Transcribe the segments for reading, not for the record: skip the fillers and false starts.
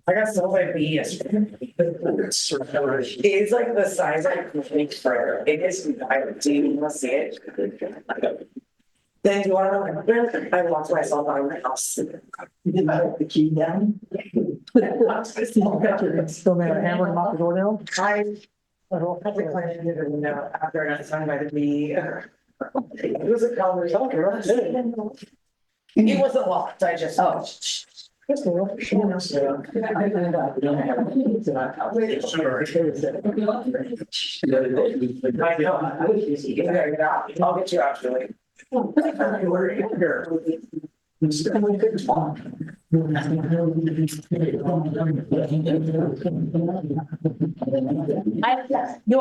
I got so many bees yesterday. He's like the size I think for it is. Do you want to see it? Then do you want to know? I locked myself out of my house. You did not put the key down? Still made a hammer and lock the door down? I don't have to climb into the window after I got stung by the bee. It was a conversation. It wasn't locked. I just. Oh. I know. I'll get you out, Julie. You want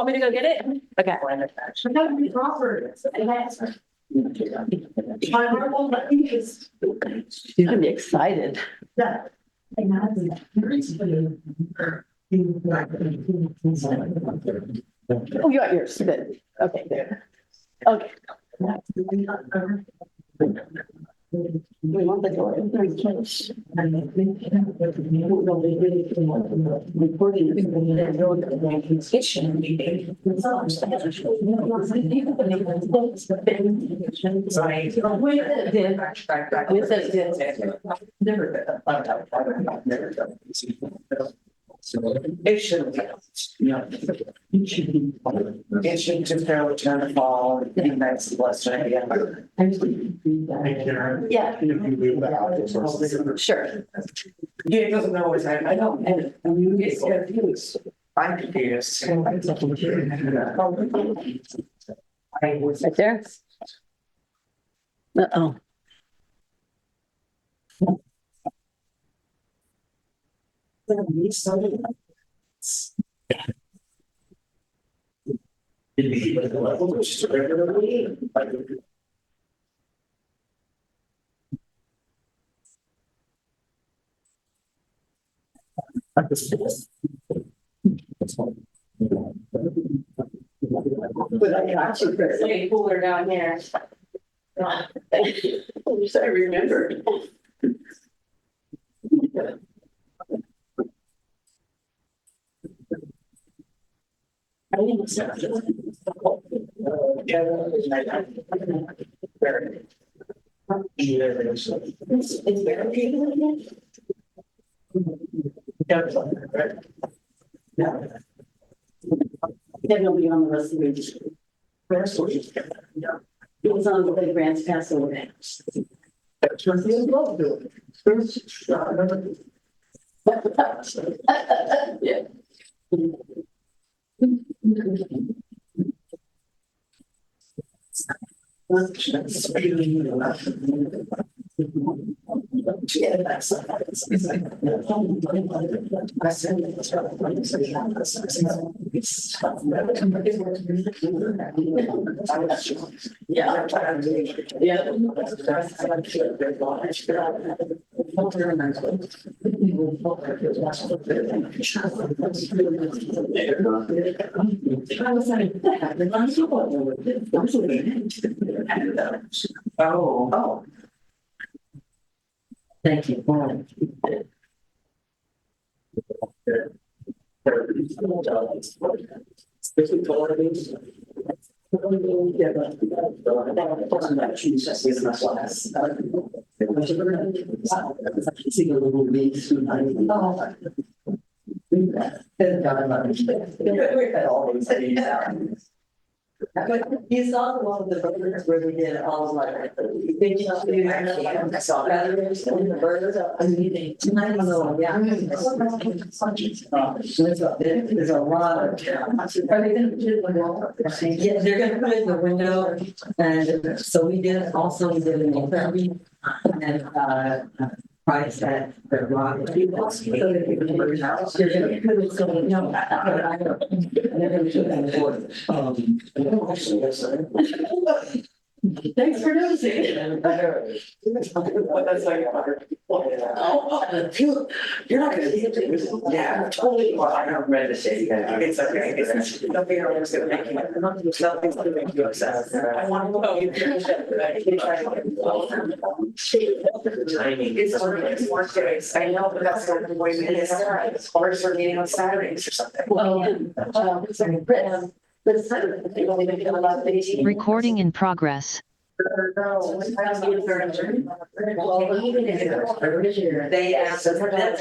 me to go get it? Okay. She's gonna be excited. Oh, you got yours. Good. Okay, there. Okay. We want the door. It shouldn't be. It shouldn't be. It should just barely turn the fall. Be nice, blessed. Yeah. Sure. Yeah, it doesn't always happen. I know. It's confused. I'm confused. Right there. Uh-oh. It's way cooler down here. Thank you. I wish I remembered. It's very good. Definitely on the rest of the week. It was on the way Grant's passed away. Yeah. Oh. Thank you. You saw the one of the burgers where we did all of like, I saw that. The burgers are amazing. I don't know, yeah. There's a lot of. Are they gonna put it in the wall? Yeah, they're gonna put it in the window, and so we did also, we did an interview and price that the rock. They're gonna put it so, no, they're gonna put it in the board. Thanks for noticing. That's like 100 people. You're not gonna. Yeah, totally. Well, I haven't read the city. It's okay. It's nothing else gonna make you. Nothing's gonna make you upset. I want to know. Timing. It's work days. I know, but that's not the way it is. It's hard for meeting on Saturdays or something. Recording in progress. They asked us for that.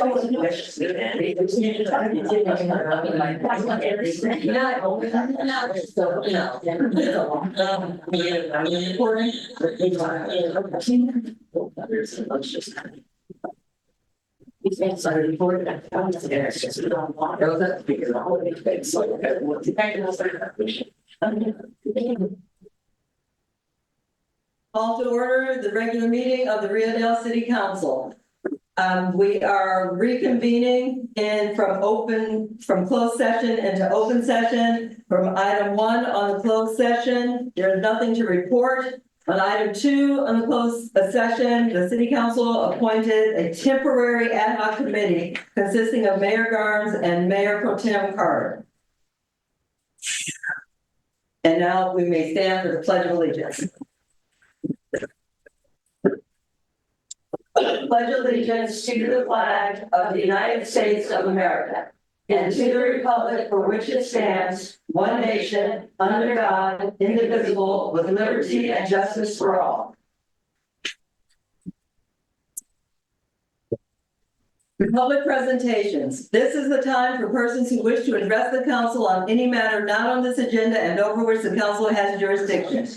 Call to order the regular meeting of the Rio Dell City Council. We are reconvening from closed session into open session. From item 1 on the closed session, there is nothing to report. On item 2 on the closed session, the City Council appointed a temporary ad hoc committee consisting of Mayor Garnes and Mayor Pro Tem Carter. And now we may stand for the Pledge of Allegiance. Pledge allegiance to the flag of the United States of America and to the republic for which it stands, one nation, under God, indivisible, with liberty and justice for all. Public presentations. This is the time for persons who wish to address the council on any matter not on this agenda and over which the council has jurisdiction.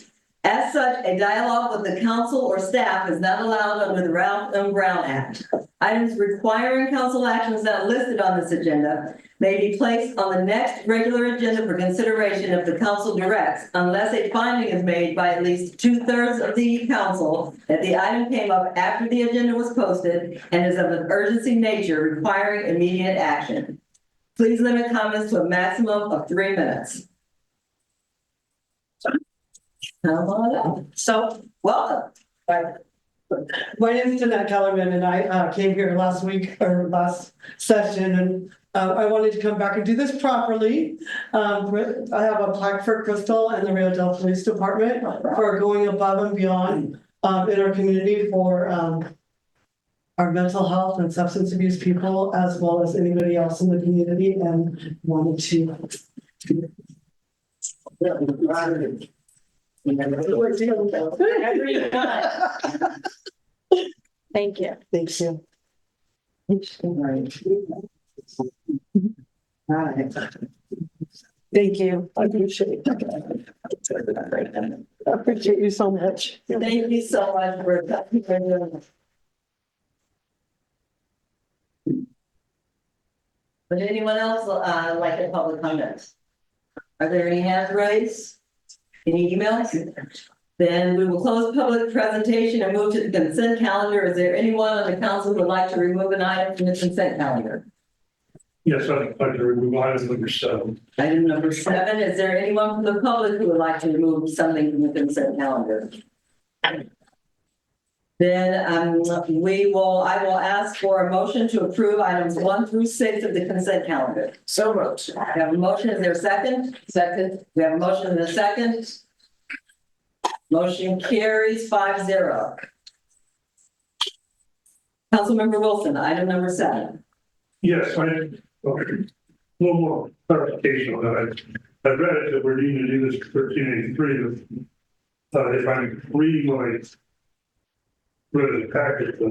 As such, a dialogue with the council or staff is not allowed under the Ralph M. Brown Act. Items requiring council actions not listed on this agenda may be placed on the next regular agenda for consideration if the council directs, unless a finding is made by at least 2/3 of the council that the item came up after the agenda was posted and is of an urgency nature requiring immediate action. Please limit comments to a maximum of 3 minutes. Come on up. So, welcome. My name is Jeanette Kellerman, and I came here last session, and I wanted to come back and do this properly. I have a plaque for Crystal and the Rio Dell Police Department for going above and beyond in our community for our mental health and substance abuse people, as well as anybody else in the community, and wanted to. Thank you. Thank you. Thank you. I appreciate it. I appreciate you so much. Thank you so much for doing this. Would anyone else like a public comment? Are there any hands raised? Any emails? Then we will close public presentation and move to the consent calendar. Is there anyone on the council who would like to remove an item from the consent calendar? Yes, I'd like to remove item number 7. Item number 7, is there anyone from the public who would like to remove something from the consent calendar? Then I will ask for a motion to approve items 1 through 6 of the consent calendar. So moved. We have a motion, is there a second? Second. We have a motion and a second. Motion carries 5-0. Councilmember Wilson, item number 7. Yes, okay. A little more clarification on that. I read it that we're needing to do this 1383. If I'm reading what I read in the packet, I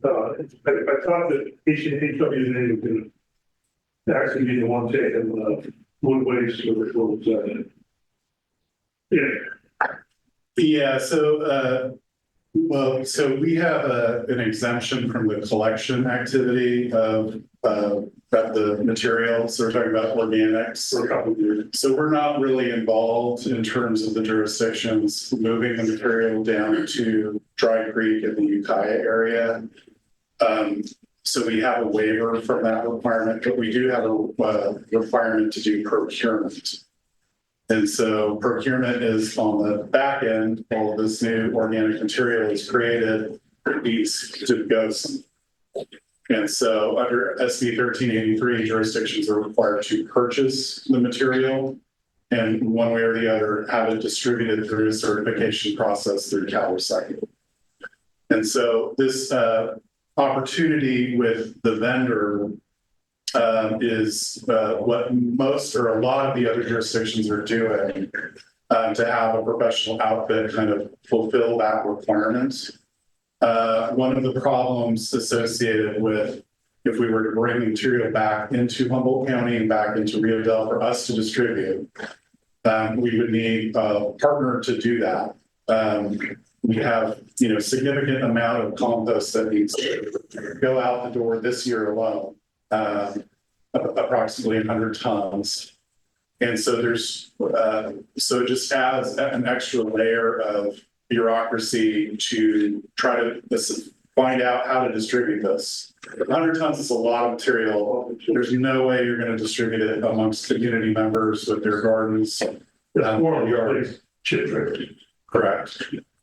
thought that HWA was going to actually be the one taking wood waste for the roads. Yeah, so we have an exemption from the collection activity of the materials. So we're talking about organics. For a couple of years. So we're not really involved in terms of the jurisdictions moving the material down to Dry Creek in the Ukiah area. So we have a waiver from that requirement, but we do have a requirement to do procurement. And so procurement is on the back end. All of this new organic material is created, needs to go. And so under SB 1383, jurisdictions are required to purchase the material and one way or the other have it distributed through a certification process through Cal Recycle. And so this opportunity with the vendor is what most or a lot of the other jurisdictions are doing to have a professional outfit kind of fulfill that requirement. One of the problems associated with if we were to bring the material back into Humboldt County and back into Rio Dell for us to distribute, we would need a partner to do that. We have, significant amount of compost that needs to go out the door this year alone, approximately 100 tons. And so so it just adds an extra layer of bureaucracy to try to find out how to distribute this. 100 tons is a lot of material. There's no way you're going to distribute it amongst community members with their gardens. That's more of your chip trade. Correct.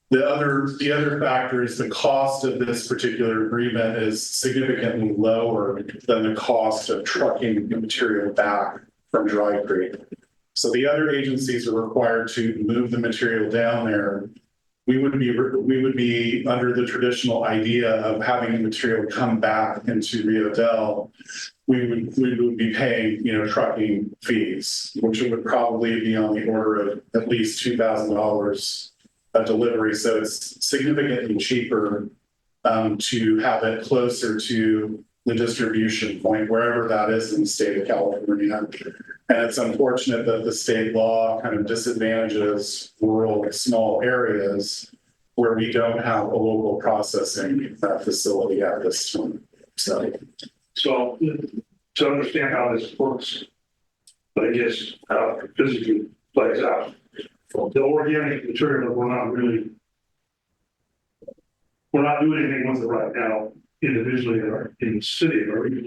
The other factor is the cost of this particular agreement is significantly lower than the cost of trucking the material back from Dry Creek. So the other agencies are required to move the material down there. We would be under the traditional idea of having the material come back into Rio Dell. We would be paying, trucking fees, which would probably be on the order of at least $2,000 a delivery. So it's significantly cheaper to have it closer to the distribution point, wherever that is in the state of California. And it's unfortunate that the state law kind of disadvantages rural small areas where we don't have a local processing facility at this time. So to understand how this works, I guess how it physically plays out. The organic material, we're not doing anything with it right now individually in the city, or even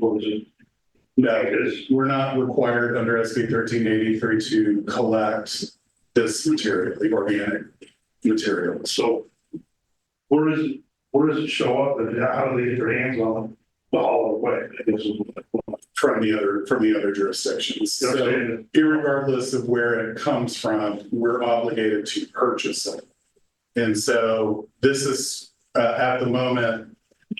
no, we're not required under SB 1383 to collect this material, the organic material. So where does it show up, and how do they get their hands on it the whole way? From the other jurisdictions. So irregardless of where it comes from, we're obligated to purchase it. And so this is at the moment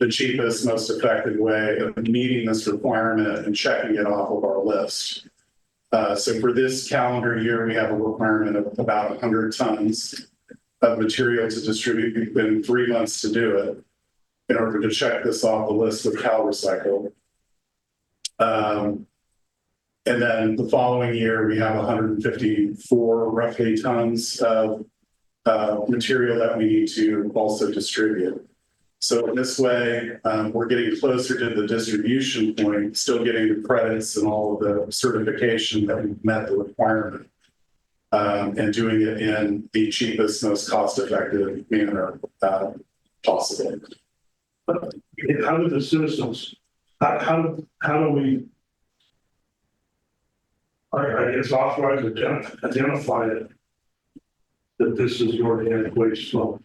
the cheapest, most effective way of meeting this requirement and checking it off of our list. So for this calendar year, we have a requirement of about 100 tons of material to distribute. We've been 3 months to do it in order to check this off the list with Cal Recycle. And then the following year, we have 154 roughly tons of material that we need to also distribute. So in this way, we're getting closer to the distribution point, still getting the credits and all of the certification that we've met the requirement, and doing it in the cheapest, most cost-effective manner possible. How do the citizens, how do we, I guess, authorize to identify it, that this is your organic waste flow?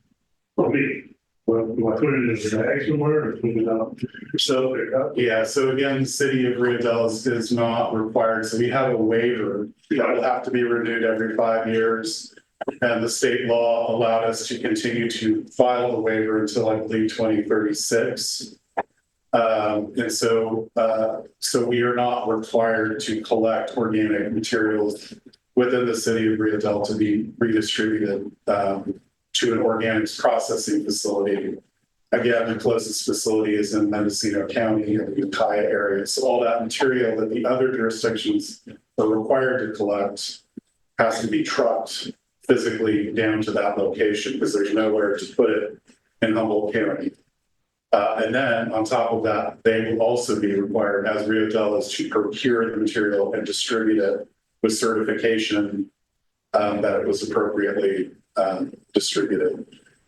For me, well, do I put it in a bag somewhere or put it out? So, yeah, so again, the city of Rio Dell is not required. So we have a waiver that will have to be renewed every 5 years. And the state law allowed us to continue to file the waiver until I believe 2036. And so we are not required to collect organic materials within the city of Rio Dell to be redistributed to an organics processing facility. Again, the closest facility is in Mendocino County in the Ukiah area. So all that material that the other jurisdictions are required to collect has to be trucked physically down to that location because there's nowhere to put it in Humboldt County. And then on top of that, they will also be required as Rio Dell is to procure the material and distribute it with certification that it was appropriately distributed.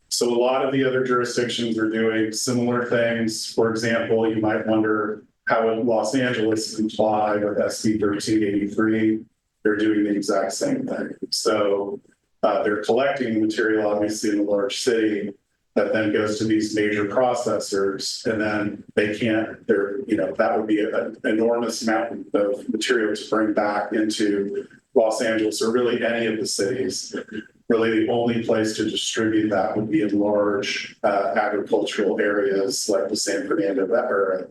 So a lot of the other jurisdictions are doing similar things. For example, you might wonder how Los Angeles comply with SB 1383. they're doing the exact same thing. So they're collecting material, obviously, in a large city that then goes to these major processors, and then they can't, that would be an enormous amount of material to bring back into Los Angeles or really any of the cities. Really, the only place to distribute that would be in large agricultural areas like the San Fernando or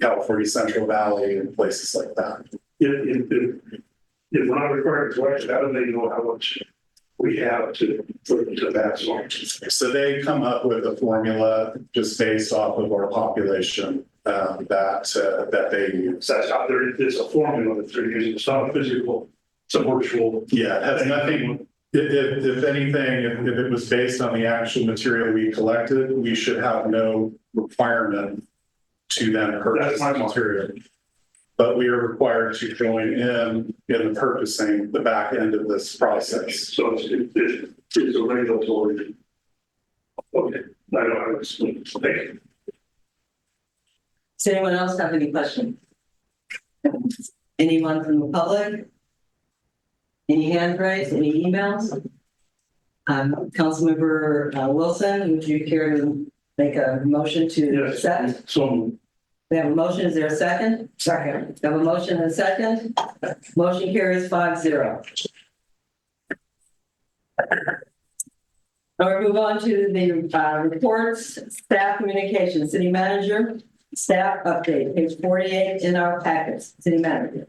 California Central Valley and places like that. If we're not required to collect, how do they know how much we have to that song? So they come up with a formula just based off of our population that they use. So that's how there's a formula that they're using. It's not physical, it's a virtual. Yeah, it has nothing. If anything, if it was based on the actual material we collected, we should have no requirement to then purchase That's my material. But we are required to join in the purchasing the back end of this process. So it's a regulatory. Okay, I don't have to. Thank you. Does anyone else have any questions? Anyone from the public? Any hands raised, any emails? Councilmember Wilson, would you care to make a motion to Yes. accept? So We have a motion, is there a second? Second. We have a motion and a second. Motion carries 5-0. Now we move on to the reports, staff communication, city manager, staff update, page 48 in our packets, city manager.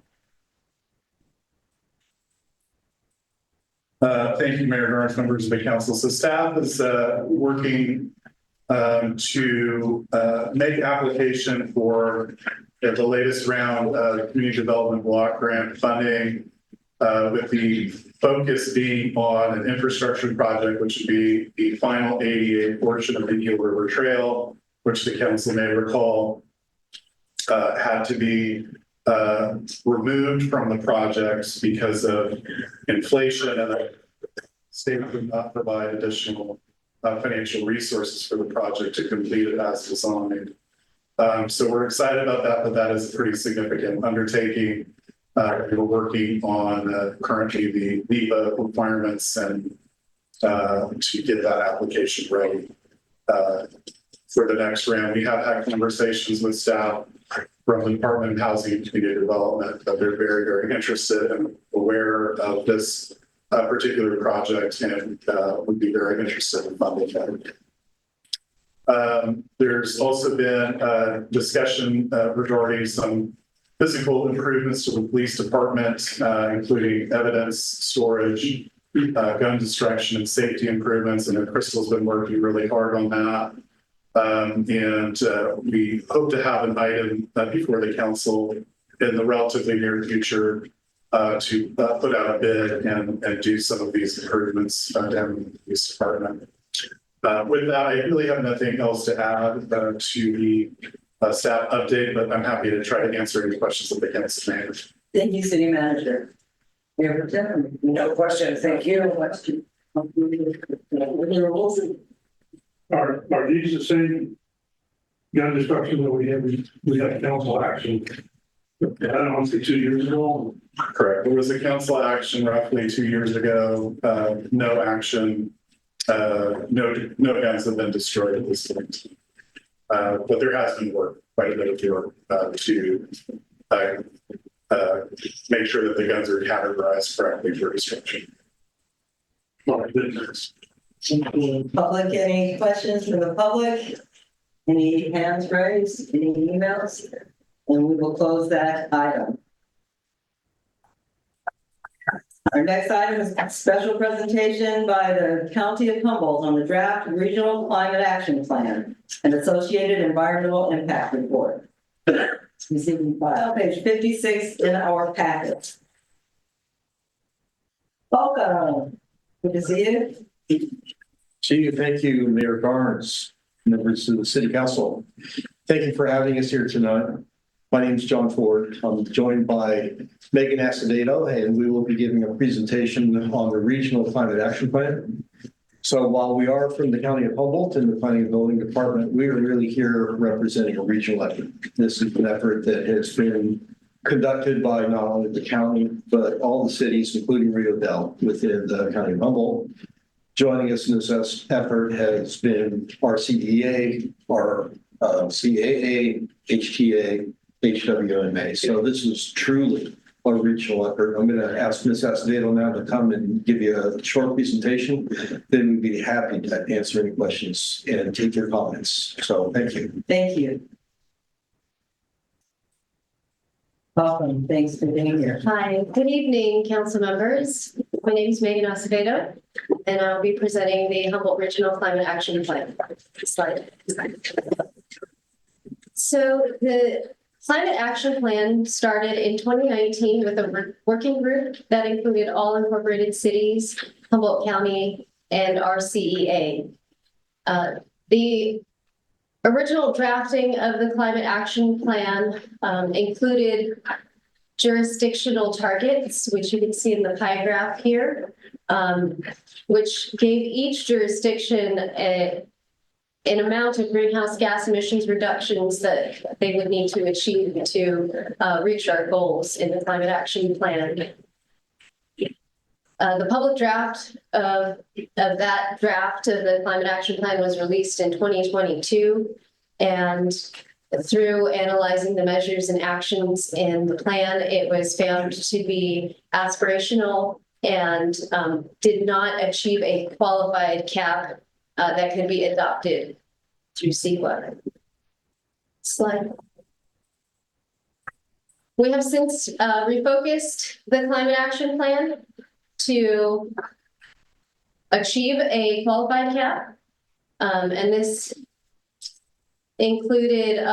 Thank you, Mayor Garth, members of the council. So staff is working to make application for the latest round of community development block grant funding, with the focus being on an infrastructure project, which would be the final ADA portion of the Eel River Trail, which the council may recall had to be removed from the projects because of inflation, and the state would not provide additional financial resources for the project to complete it as designed. So we're excited about that, but that is a pretty significant undertaking. We're working on currently the NEPA requirements and to get that application ready for the next round. We have had conversations with staff from the Department of Housing and Community Development that they're very, very interested and aware of this particular project and would be very interested in funding that. There's also been a discussion regarding some physical improvements to the police department, including evidence storage, gun destruction, and safety improvements. And Crystal's been working really hard on that. And we hope to have an item before the council in the relatively near future to put out a bid and do some of these improvements down in the police department. With that, I really have nothing else to add to the staff update, but I'm happy to try to answer any questions that the council may have. Thank you, city manager. Mayor Pro Tem. No question, thank you. are these the same gun destruction that we had council action? I don't want to say 2 years ago. Correct. There was a council action roughly 2 years ago. No action. No guns have been destroyed at this point. But there has been work, quite a bit of work to make sure that the guns are categorized correctly for destruction. Public, any questions from the public? Any hands raised, any emails? And we will close that item. Our next item is a special presentation by the County of Humboldt on the draft Regional Climate Action Plan and associated environmental impact report. Receiving file page 56 in our packet. Welcome. Good to see you. Chief, thank you, Mayor Barnes, members of the City Council. Thank you for having us here tonight. My name is John Ford. I'm joined by Megan Acevedo, and we will be giving a presentation on the Regional Climate Action Plan. So while we are from the County of Humboldt and the Planning and Building Department, we are really here representing a regional effort. This is an effort that has been conducted by not only the county, but all the cities, including Rio Dell within the county of Humboldt. Joining us in this effort has been our CEA, our CAA, HTA, HWMA. So this is truly a regional effort. I'm going to ask Ms. Acevedo now to come and give you a short presentation. Then we'd be happy to answer any questions and take your comments. So thank you. Thank you. Welcome. Thanks for being here. Hi, good evening, council members. My name is Megan Acevedo, and I'll be presenting the Humboldt Regional Climate Action Plan. Slide. So the Climate Action Plan started in 2019 with a working group that included all incorporated cities, Humboldt County, and our CEA. The original drafting of the Climate Action Plan included jurisdictional targets, which you can see in the pie graph here, which gave each jurisdiction an amount of greenhouse gas emissions reductions that they would need to achieve to reach our goals in the Climate Action Plan. The public draft of that draft of the Climate Action Plan was released in 2022, and through analyzing the measures and actions in the plan, it was found to be aspirational and did not achieve a qualified cap that could be adopted through CEQA. Slide. We have since refocused the Climate Action Plan to achieve a qualified cap, and this included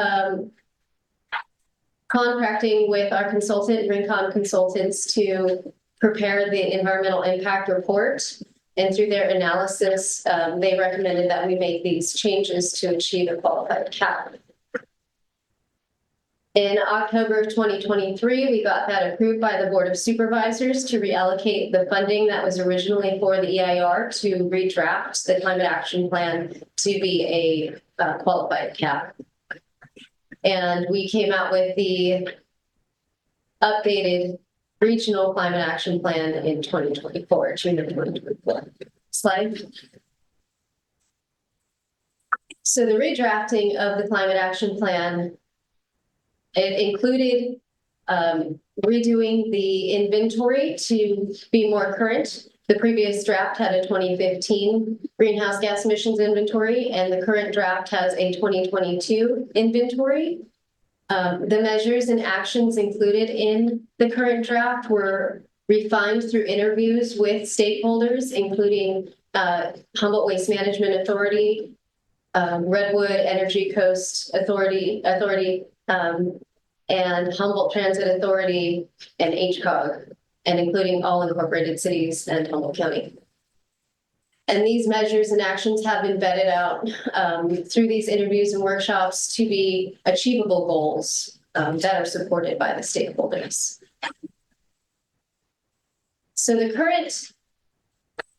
contracting with our consultant, Rincon Consultants, to prepare the environmental impact report. And through their analysis, they recommended that we make these changes to achieve a qualified cap. In October of 2023, we got that approved by the Board of Supervisors to reallocate the funding that was originally for the EIR to redraft the Climate Action Plan to be a qualified cap. And we came out with the updated Regional Climate Action Plan in 2024, June of 2024. Slide. So the redrafting of the Climate Action Plan, it included redoing the inventory to be more current. The previous draft had a 2015 greenhouse gas emissions inventory, and the current draft has a 2022 inventory. The measures and actions included in the current draft were refined through interviews with stakeholders, including Humboldt Waste Management Authority, Redwood Energy Coast Authority, and Humboldt Transit Authority and HCOG, and including all incorporated cities and Humboldt County. And these measures and actions have been vetted out through these interviews and workshops to be achievable goals that are supported by the stakeholders. So the current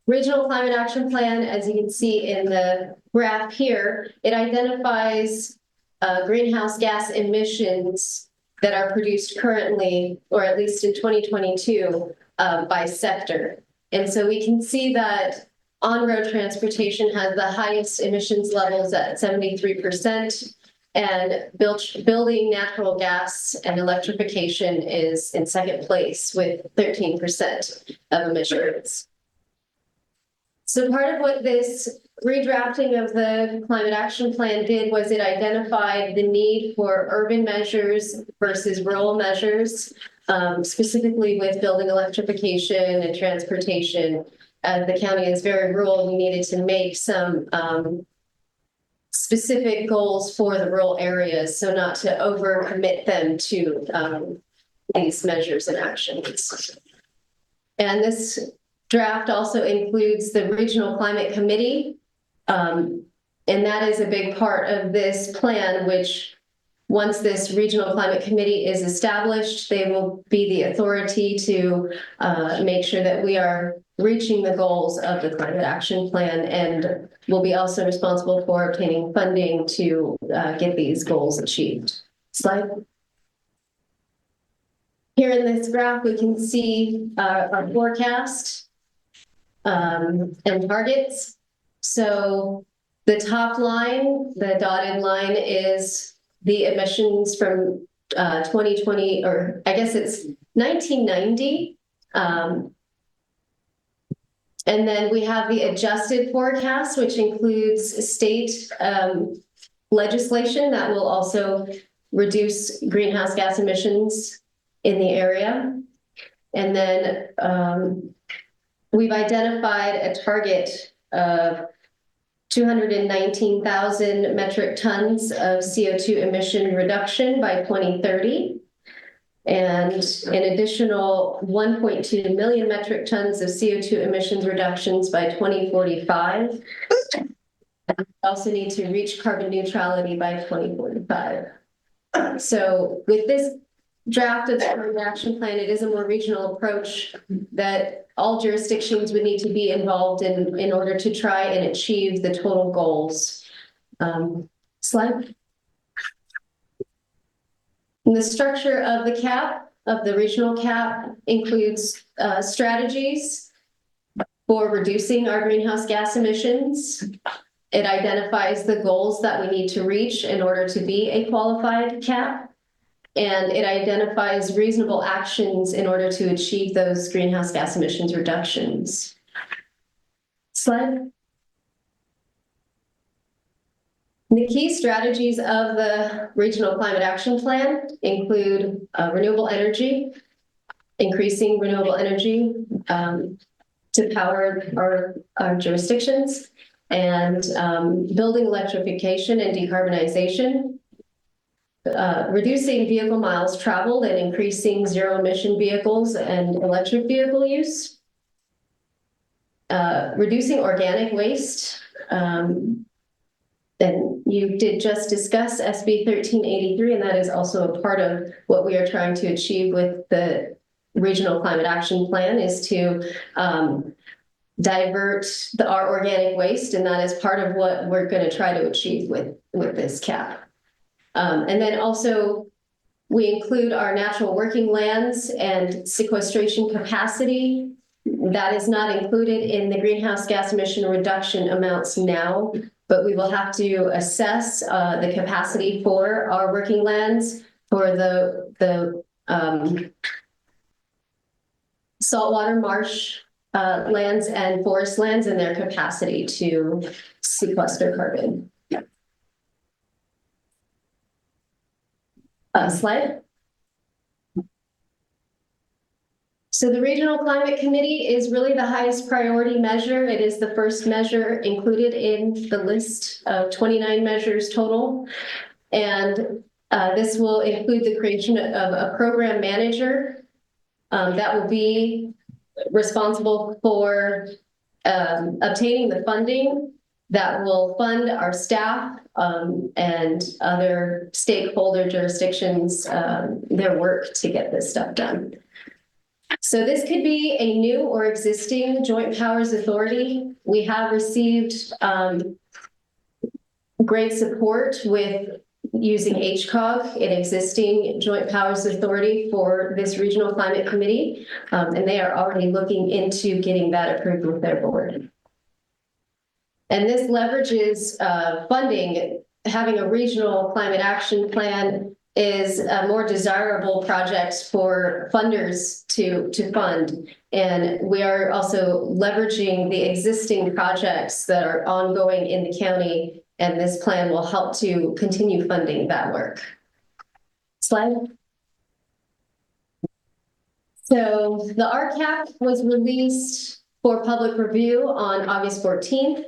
Regional Climate Action Plan, as you can see in the graph here, it identifies greenhouse gas emissions that are produced currently, or at least in 2022, by sector. And so we can see that on-road transportation has the highest emissions levels at 73%, and building natural gas and electrification is in second place with 13% of emissions. So part of what this redrafting of the Climate Action Plan did was it identified the need for urban measures versus rural measures, specifically with building electrification and transportation. The county is very rural. We needed to make some specific goals for the rural areas, so not to overcommit them to these measures and actions. And this draft also includes the Regional Climate Committee, and that is a big part of this plan, which once this Regional Climate Committee is established, they will be the authority to make sure that we are reaching the goals of the Climate Action Plan, and will be also responsible for obtaining funding to get these goals achieved. Slide. Here in this graph, we can see our forecast and targets. So the top line, the dotted line, is the emissions from 2020, or I guess it's 1990. And then we have the adjusted forecast, which includes state legislation that will also reduce greenhouse gas emissions in the area. And then we've identified a target of 219,000 metric tons of CO2 emission reduction by 2030. And an additional 1.2 million metric tons of CO2 emissions reductions by 2045. We also need to reach carbon neutrality by 2045. So with this draft of the climate action plan, it is a more regional approach that all jurisdictions would need to be involved in order to try and achieve the total goals. Slide. And the structure of the CAP, of the regional CAP, includes strategies for reducing our greenhouse gas emissions. It identifies the goals that we need to reach in order to be a qualified CAP. And it identifies reasonable actions in order to achieve those greenhouse gas emissions reductions. Slide. The key strategies of the Regional Climate Action Plan include renewable energy, increasing renewable energy to power our jurisdictions, and building electrification and decarbonization, reducing vehicle miles traveled and increasing zero emission vehicles and electric vehicle use, reducing organic waste. And you did just discuss SB 1383, and that is also a part of what we are trying to achieve with the Regional Climate Action Plan, is to divert our organic waste, and that is part of what we're going to try to achieve with this CAP. And then also we include our natural working lands and sequestration capacity. That is not included in the greenhouse gas emission reduction amounts now, but we will have to assess the capacity for our working lands, for the saltwater marsh lands and forest lands, and their capacity to sequester carbon. Slide. So the Regional Climate Committee is really the highest priority measure. It is the first measure included in the list of 29 measures total. And this will include the creation of a program manager that will be responsible for obtaining the funding that will fund our staff and other stakeholder jurisdictions, their work to get this stuff done. So this could be a new or existing joint powers authority. We have received great support with using HCOG, an existing joint powers authority for this Regional Climate Committee, and they are already looking into getting that approved with their board. And this leverages funding. Having a regional climate action plan is a more desirable project for funders to fund. And we are also leveraging the existing projects that are ongoing in the county, and this plan will help to continue funding that work. Slide. So the RCAP was released for public review on August 14th.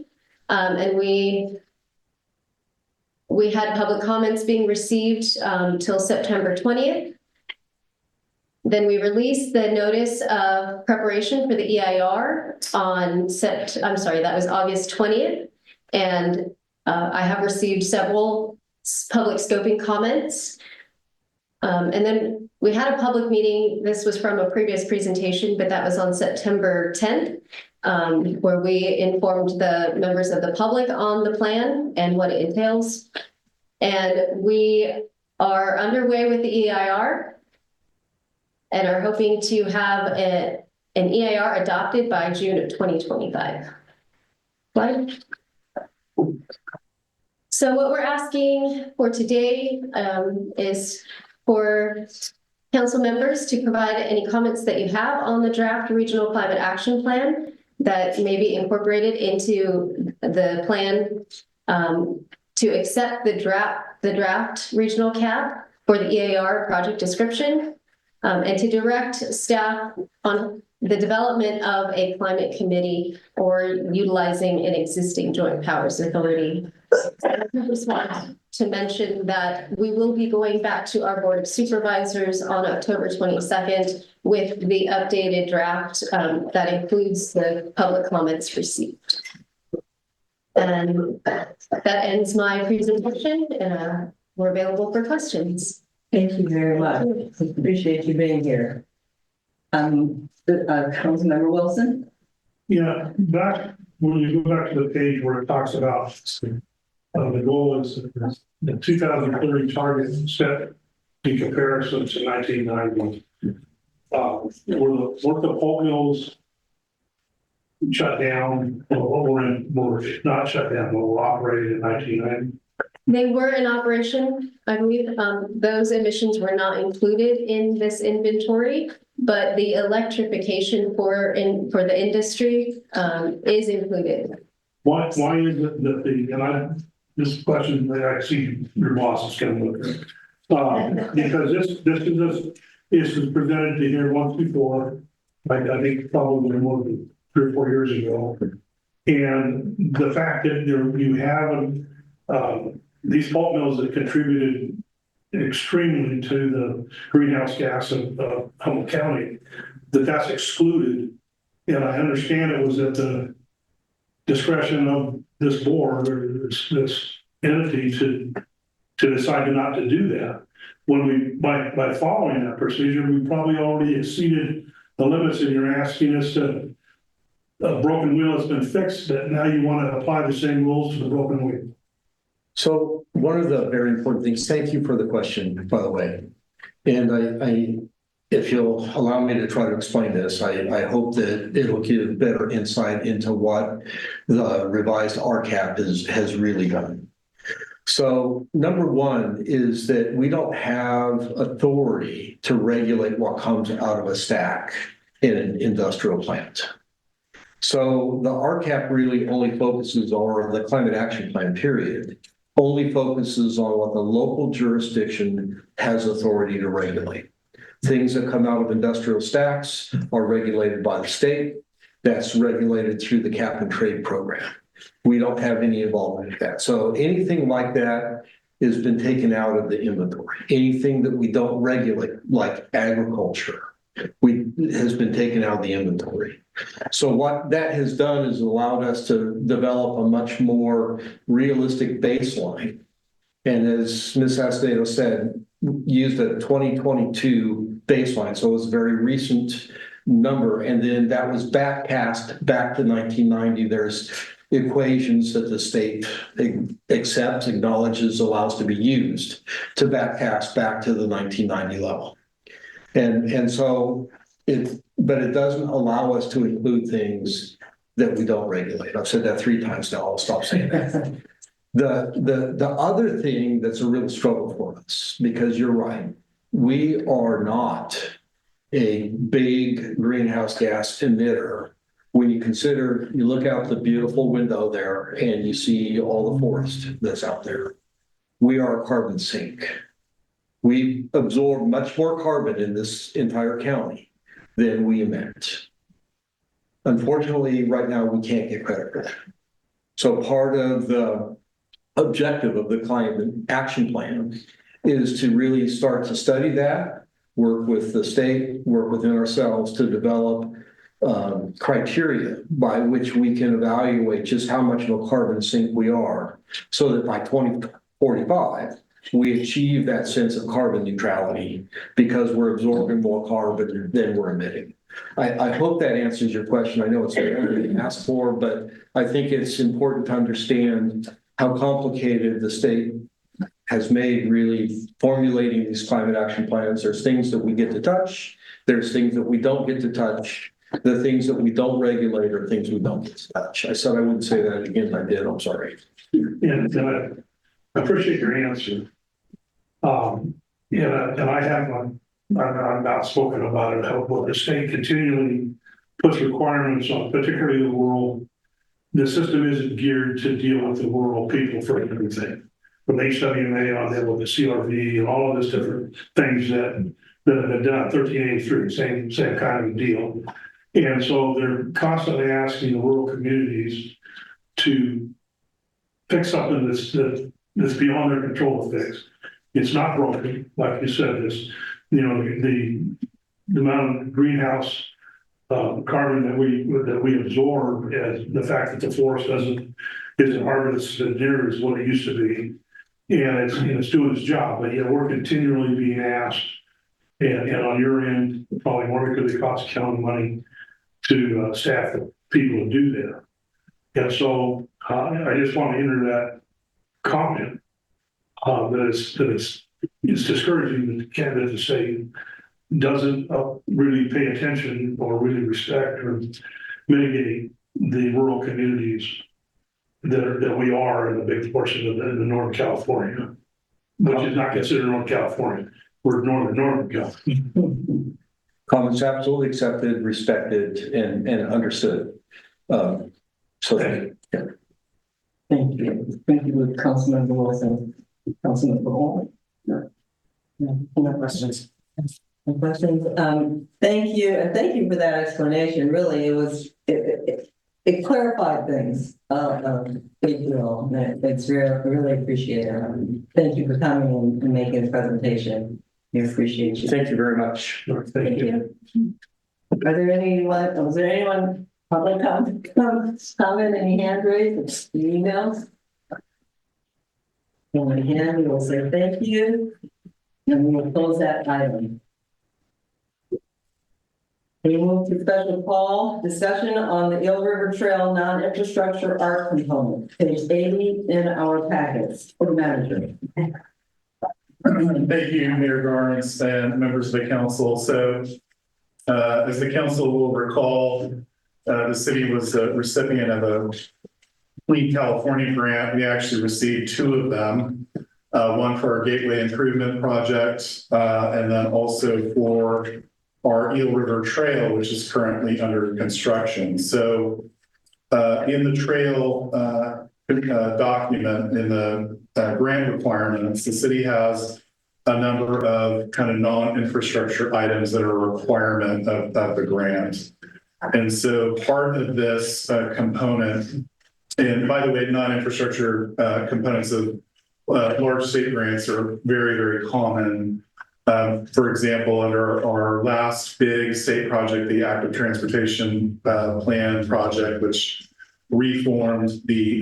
And we had public comments being received till September 20th. Then we released the notice of preparation for the EIR on that was August 20th. And I have received several public scoping comments. And then we had a public meeting. This was from a previous presentation, but that was on September 10th. Where we informed the members of the public on the plan and what it entails. And we are underway with the EIR. and are hoping to have an EAR adopted by June of 2025. Slide. So what we're asking for today is for council members to provide any comments that you have on the draft regional climate action plan that may be incorporated into the plan, to accept the draft regional cap for the EAR project description, and to direct staff on the development of a climate committee or utilizing an existing joint powers authority. I just want to mention that we will be going back to our Board of Supervisors on October 22nd with the updated draft that includes the public comments received. And that ends my presentation, and we're available for questions. Thank you very much. Appreciate you being here. Councilmember Wilson? Yeah, back, when you go back to the page where it talks about the goal is the 2030 target set in comparison to 1990. Were the pulp mills shut down, or were not shut down, but were operated in 1990? They were in operation, I believe. Those emissions were not included in this inventory, but the electrification for the industry is included. Why is it that this question that I see your boss is coming with, because this was presented to here once before, like I think probably more than 3 or 4 years ago, and the fact that you have these pulp mills that contributed extremely to the greenhouse gas of Humboldt County, that's excluded, and I understand it was at the discretion of this board or this entity to decide not to do that. When we, by following that procedure, we probably already exceeded the limits, and you're asking us to, a broken wheel has been fixed, that now you want to apply the same rules to the broken wheel. So one of the very important things, thank you for the question, by the way. And I if you'll allow me to try to explain this, I hope that it'll give better insight into what the revised RCAP has really done. So number one is that we don't have authority to regulate what comes out of a stack in an industrial plant. So the RCAP really only focuses on the climate action plan, period, only focuses on what the local jurisdiction has authority to regulate. Things that come out of industrial stacks are regulated by the state. That's regulated through the cap and trade program. We don't have any involvement in that. So anything like that has been taken out of the inventory. Anything that we don't regulate, like agriculture, has been taken out of the inventory. So what that has done is allowed us to develop a much more realistic baseline. And as Ms. Acevedo said, used a 2022 baseline. So it was a very recent number. And then that was backcast back to 1990. There's equations that the state accepts, acknowledges, allows to be used to backcast back to the 1990 level. And so but it doesn't allow us to include things that we don't regulate. I've said that 3 times now, I'll stop saying that. The other thing that's a real struggle for us, because you're right, we are not a big greenhouse gas emitter. When you consider, you look out the beautiful window there and you see all the forest that's out there. We are a carbon sink. We absorb much more carbon in this entire county than we emit. Unfortunately, right now, we can't get credit for that. So part of the objective of the climate action plan is to really start to study that, work with the state, work within ourselves to develop criteria by which we can evaluate just how much of a carbon sink we are, so that by 2045, we achieve that sense of carbon neutrality because we're absorbing more carbon than we're emitting. I hope that answers your question. I know it's very asked for, but I think it's important to understand how complicated the state has made really formulating these climate action plans. There's things that we get to touch, There's things that we don't get to touch. The things that we don't regulate are things we don't get to touch. I said I wouldn't say that again. I did. I'm sorry. And I appreciate your answer. And I have I've not spoken about it, but the state continually puts requirements on, particularly the rural. The system isn't geared to deal with the rural people for everything. From HWMA on there with the CRV and all of this different things that have been done, 1383, same kind of deal. And so they're constantly asking the rural communities to fix something that's beyond their control to fix. It's not broken, like you said, the amount of greenhouse carbon that we absorb, as the fact that the forest isn't harvested near as what it used to be, and it's doing its job. But yet we're continually being asked, and on your end, probably more because it costs county money to staff the people to do that. And so I just want to enter that comment that it's discouraging the candidate to say doesn't really pay attention or really respect or mitigate the rural communities that we are in a big portion of the Northern California, which is not considered Northern California. We're Northern California. Comments absolutely accepted, respected, and understood. So Thank you. Thank you. Thank you, Councilmember Wilson. Councilmember Hall. No questions. No questions. Thank you, and thank you for that explanation. Really, it clarified things. Big deal. It's really appreciated. Thank you for coming and making the presentation. We appreciate you. thank you very much. Thank you. Was there anyone public comment, any hand raised, emails? And again, we will say thank you, and we will close that item. We move to special call discussion on the Eel River Trail non-infrastructure art component, page 80 in our packets. For the manager. Thank you, Mayor Garnes and members of the council. So as the council will recall, the city was a recipient of a Clean California grant. We actually received two of them, one for our Gateway Improvement Project, and then also for our Eel River Trail, which is currently under construction. So in the trail document, in the grant requirements, the city has a number of kind of non-infrastructure items that are a requirement of the grant. And so part of this component, and by the way, non-infrastructure components of large state grants are very, very common. For example, under our last big state project, the Active Transportation Plan project, which reformed the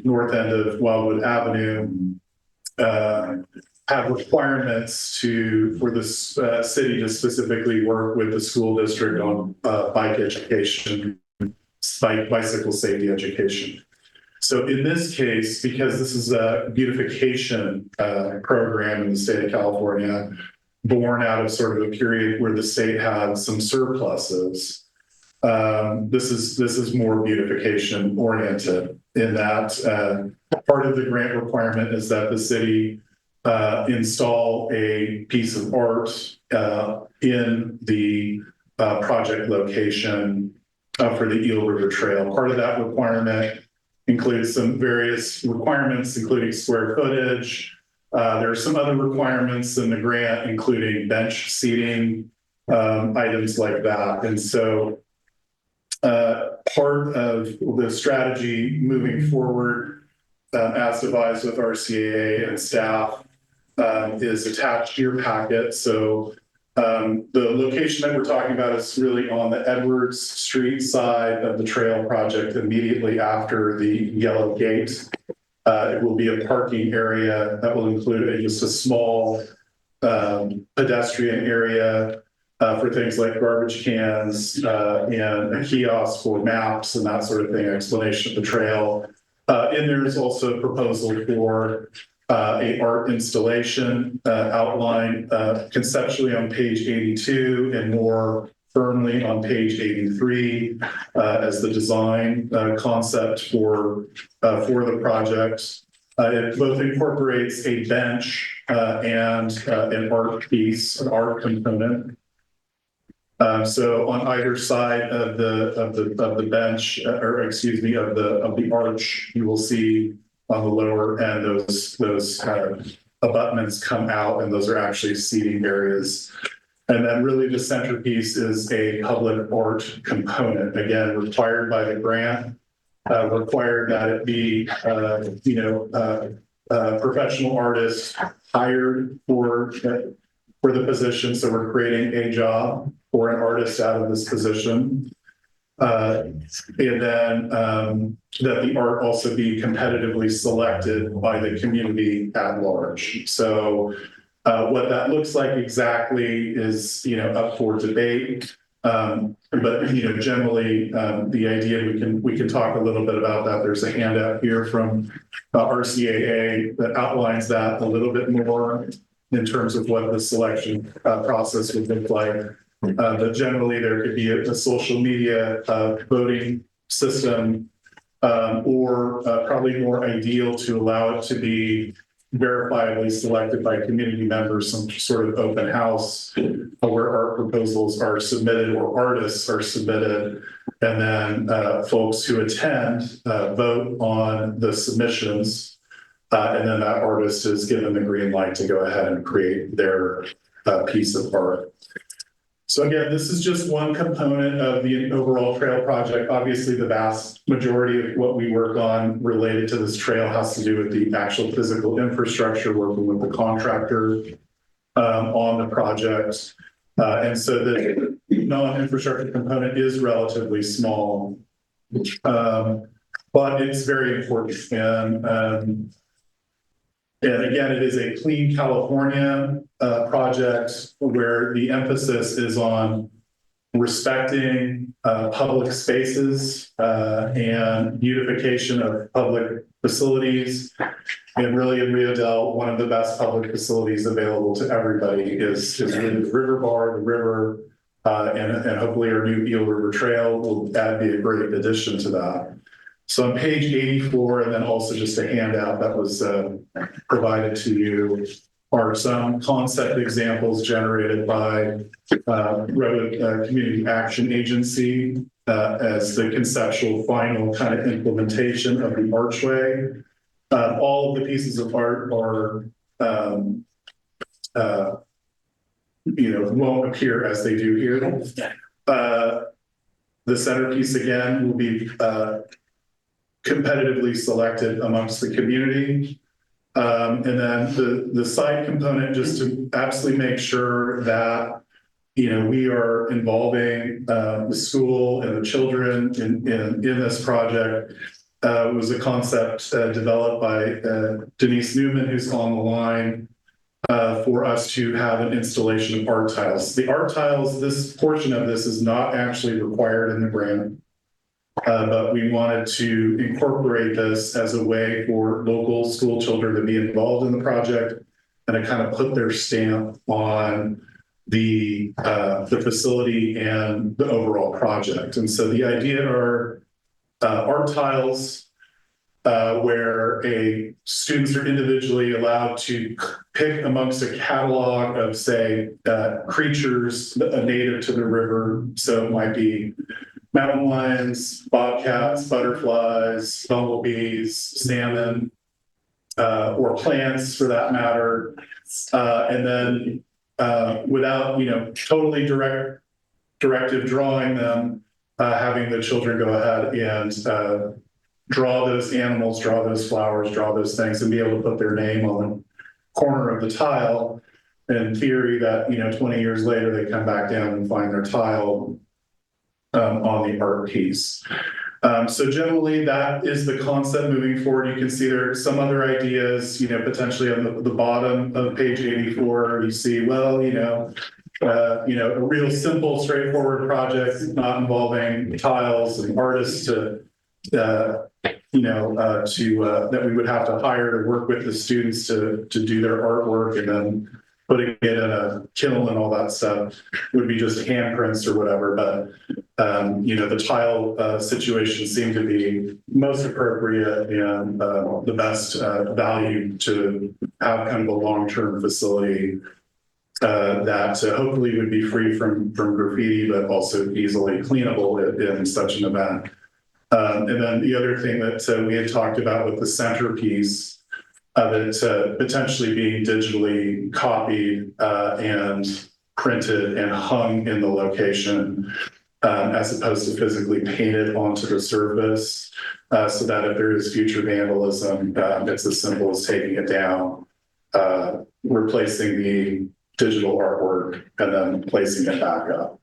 north end of Wildwood Avenue, have requirements for the city to specifically work with the school district on bike education, bicycle safety education. So in this case, because this is a beautification program in the state of California, born out of sort of a period where the state had some surpluses, this is more beautification oriented in that part of the grant requirement is that the city install a piece of art in the project location for the Eel River Trail. Part of that requirement includes some various requirements, including square footage. There are some other requirements in the grant, including bench seating, items like that. And so part of the strategy moving forward, as devised with RCAA and staff, is attached to your packet. So the location that we're talking about is really on the Edwards Street side of the trail project, immediately after the yellow gate. It will be a parking area that will include just a small pedestrian area for things like garbage cans and a kiosk for maps and that sort of thing, explanation of the trail. And there's also a proposal for a art installation outlined conceptually on page 82 and more firmly on page 83 as the design concept for the project. It both incorporates a bench and an art piece, an art component. So on either side of the bench, or excuse me, of the arch, you will see on the lower end those abutments come out, and those are actually seating areas. And then really the centerpiece is a public art component, again required by the grant. Required that it be, professional artists hired for the position. So we're creating a job for an artist out of this position. And then that the art also be competitively selected by the community at large. So what that looks like exactly is, up for debate. But generally, the idea, we can talk a little bit about that. There's a handout here from RCAA that outlines that a little bit more in terms of what the selection process would look like. But generally, there could be a social media voting system, or probably more ideal to allow it to be verifiably selected by community members, some sort of open house where art proposals are submitted or artists are submitted, and then folks who attend vote on the submissions, and then that artist is given the green light to go ahead and create their piece of art. So again, this is just one component of the overall trail project. Obviously, the vast majority of what we work on related to this trail has to do with the actual physical infrastructure, working with the contractor on the project. And so the non-infrastructure component is relatively small, but it's very important. And again, it is a Clean California project where the emphasis is on respecting public spaces and beautification of public facilities. And really in Rio Dell, one of the best public facilities available to everybody is really the river bar, the river, and hopefully our new Eel River Trail will be a great addition to that. So on page 84, and then also just a handout that was provided to you, are some concept examples generated by Community Action Agency as the conceptual final kind of implementation of the archway. All of the pieces of art are, won't appear as they do here. The centerpiece again will be competitively selected amongst the community. And then the side component, just to absolutely make sure that, we are involving the school and the children in this project, was a concept developed by Denise Newman, who's on the line, for us to have an installation of art tiles. The art tiles, this portion of this is not actually required in the grant. But we wanted to incorporate this as a way for local school children to be involved in the project and to kind of put their stamp on the facility and the overall project. And so the idea are art tiles where students are individually allowed to pick amongst a catalog of, say, creatures native to the river. So it might be mountain lions, bobcats, butterflies, bumblebees, salmon, or plants for that matter. And then without, totally directive drawing them, having the children go ahead and draw those animals, draw those flowers, draw those things, and be able to put their name on the corner of the tile. In theory that, 20 years later, they come back down and find their tile on the art piece. So generally that is the concept moving forward. You can see there are some other ideas, potentially on the bottom of page 84, you see, well, a real simple, straightforward project, not involving tiles and artists to that we would have to hire to work with the students to do their artwork and then putting it in a kiln and all that stuff would be just handprints or whatever. But, the tile situation seemed to be most appropriate and the best value to have kind of a long-term facility that hopefully would be free from graffiti, but also easily cleanable in such an event. And then the other thing that we had talked about with the centerpiece of it potentially being digitally copied and printed and hung in the location as opposed to physically painted onto the surface, so that if there is future vandalism, it's as simple as taking it down, replacing the digital artwork, and then placing it back up.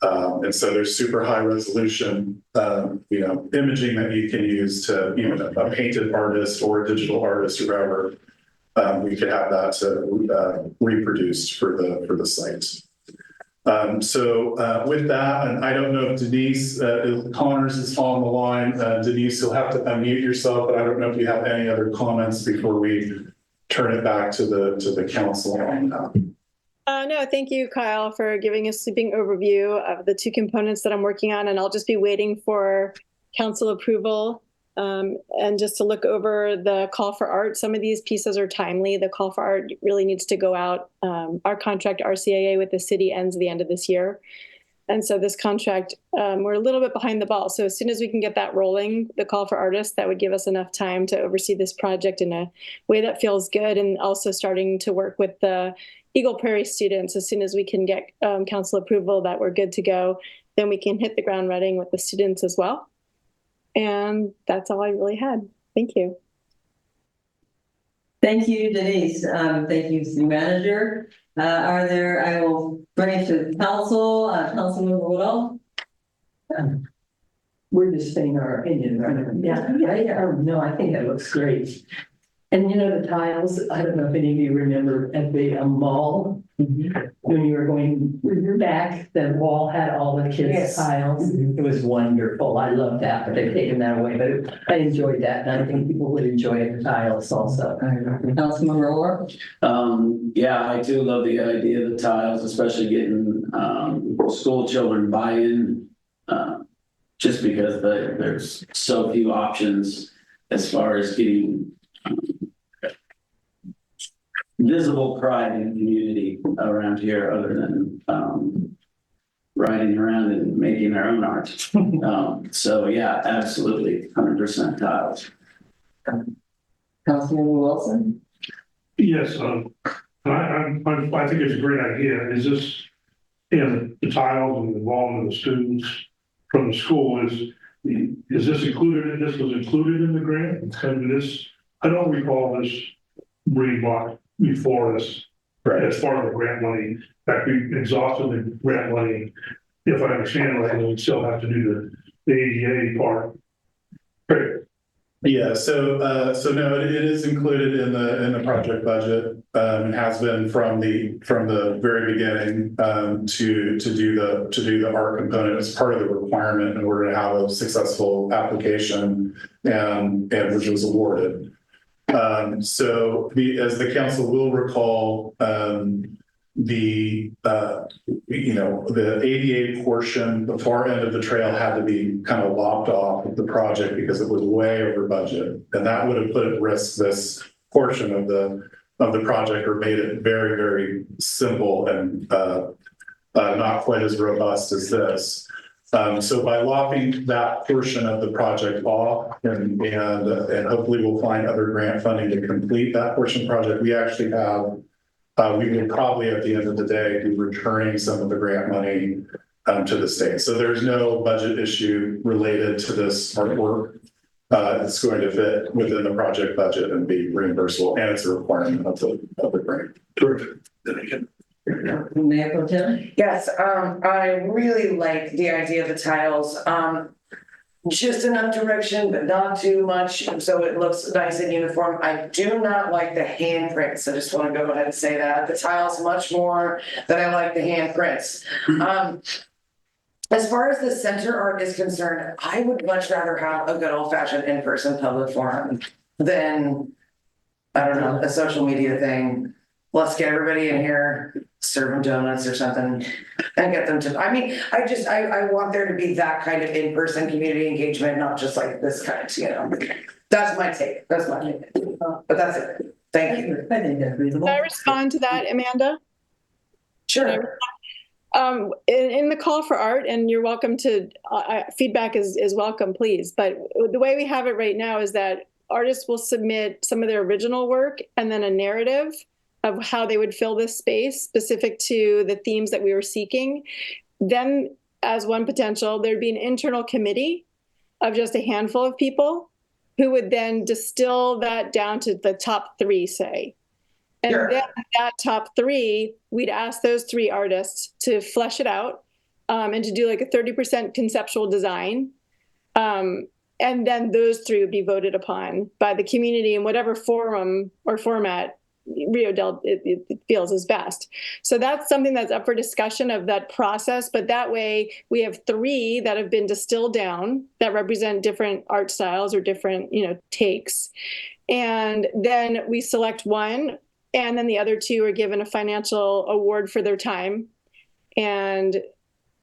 And so there's super high resolution, imaging that you can use to, a painted artist or a digital artist or whoever, we could have that reproduced for the site. So with that, and I don't know if Denise Connors is on the line. Denise, you'll have to unmute yourself, but I don't know if you have any other comments before we turn it back to the council on that. No, thank you, Kyle, for giving a sweeping overview of the two components that I'm working on, and I'll just be waiting for council approval and just to look over the call for art. Some of these pieces are timely. The call for art really needs to go out. Our contract RCAA with the city ends at the end of this year. And so this contract, we're a little bit behind the ball. So as soon as we can get that rolling, the call for artists, that would give us enough time to oversee this project in a way that feels good, and also starting to work with the Eagle Prairie students. As soon as we can get council approval that we're good to go, then we can hit the ground running with the students as well. And that's all I really had. Thank you. Thank you, Denise. Thank you, city manager. I will bring it to the council, Councilmember Woodall. We're just saying our opinion, right? Yeah. No, I think that looks great. And the tiles, I don't know if any of you remember at the mall, when you were going back, the wall had all the kids' tiles. It was wonderful. I love that, but they've taken that away. But I enjoyed that, and I think people would enjoy the tiles also. Councilmember Orr? Yeah, I do love the idea of the tiles, especially getting school children buy-in, just because there's so few options as far as getting visible pride in community around here, other than riding around and making our own art. So yeah, absolutely, 100% tiles. Councilmember Wilson? Yes, I think it's a great idea. Is this, the tiles and the involvement of the students from the school, is this included? This was included in the grant? And this, I don't recall this being bought before this, right, as part of the grant money. In fact, we exhausted the grant money. If I understand right, we still have to do the ADA part. Great. Yeah, so no, it is included in the project budget, and has been from the very beginning, to do the art component as part of the requirement in order to have a successful application, and which was awarded. So as the council will recall, the ADA portion, the far end of the trail had to be kind of lopped off of the project because it was way over budget, and that would have put at risk this portion of the project, or made it very, very simple and not quite as robust as this. So by lopping that portion of the project off, and hopefully we'll find other grant funding to complete that portion project, we actually have, we will probably at the end of the day be returning some of the grant money to the state. So there's no budget issue related to this artwork. It's going to fit within the project budget and be reimbursable, and it's a requirement of the grant. Terrific. Mayor Pro Tem? Yes, I really like the idea of the tiles. Just enough direction, but not too much, so it looks nice and uniform. I do not like the handprints. I just want to go ahead and say that. The tiles much more than I like the handprints. As far as the center art is concerned, I would much rather have a good old fashioned in-person public forum than, I don't know, a social media thing. Let's get everybody in here, serve them donuts or something and get them to, I mean, I want there to be that kind of in-person community engagement, not just like this kind, you know. That's my take, but that's it. Thank you. I think that's reasonable. Can I respond to that, Amanda? Sure. In the call for art, and you're welcome to, feedback is welcome, please. But the way we have it right now is that artists will submit some of their original work and then a narrative of how they would fill this space specific to the themes that we were seeking. Then as one potential, there'd be an internal committee of just a handful of people who would then distill that down to the top 3, say. And Sure. then that top 3, we'd ask those 3 artists to flesh it out and to do like a 30% conceptual design. And then those 3 would be voted upon by the community in whatever forum or format Rio Dell it feels is best. So that's something that's up for discussion of that process. But that way we have 3 that have been distilled down that represent different art styles or different, takes. And then we select one, and then the other 2 are given a financial award for their time. And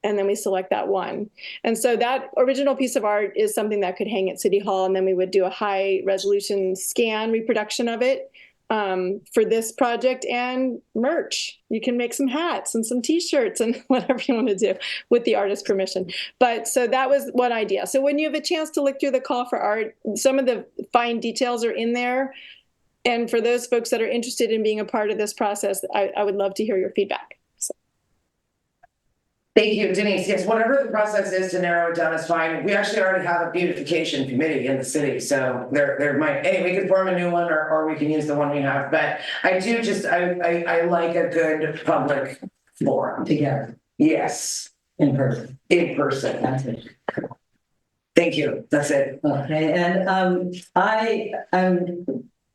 then we select that one. And so that original piece of art is something that could hang at City Hall, and then we would do a high resolution scan reproduction of it for this project, and merch. You can make some hats and some t-shirts and whatever you want to do with the artist's permission. But so that was one idea. So when you have a chance to look through the call for art, some of the fine details are in there. And for those folks that are interested in being a part of this process, I would love to hear your feedback. So. Thank you, Denise. Yes, whatever the process is to narrow it down is fine. We actually already have a beautification committee in the city, so there might, we could form a new one, or we can use the one we have. But I do just, I like a good public forum. Together, Yes, in person. in person. That's it. Thank you. That's it. Okay, and I'm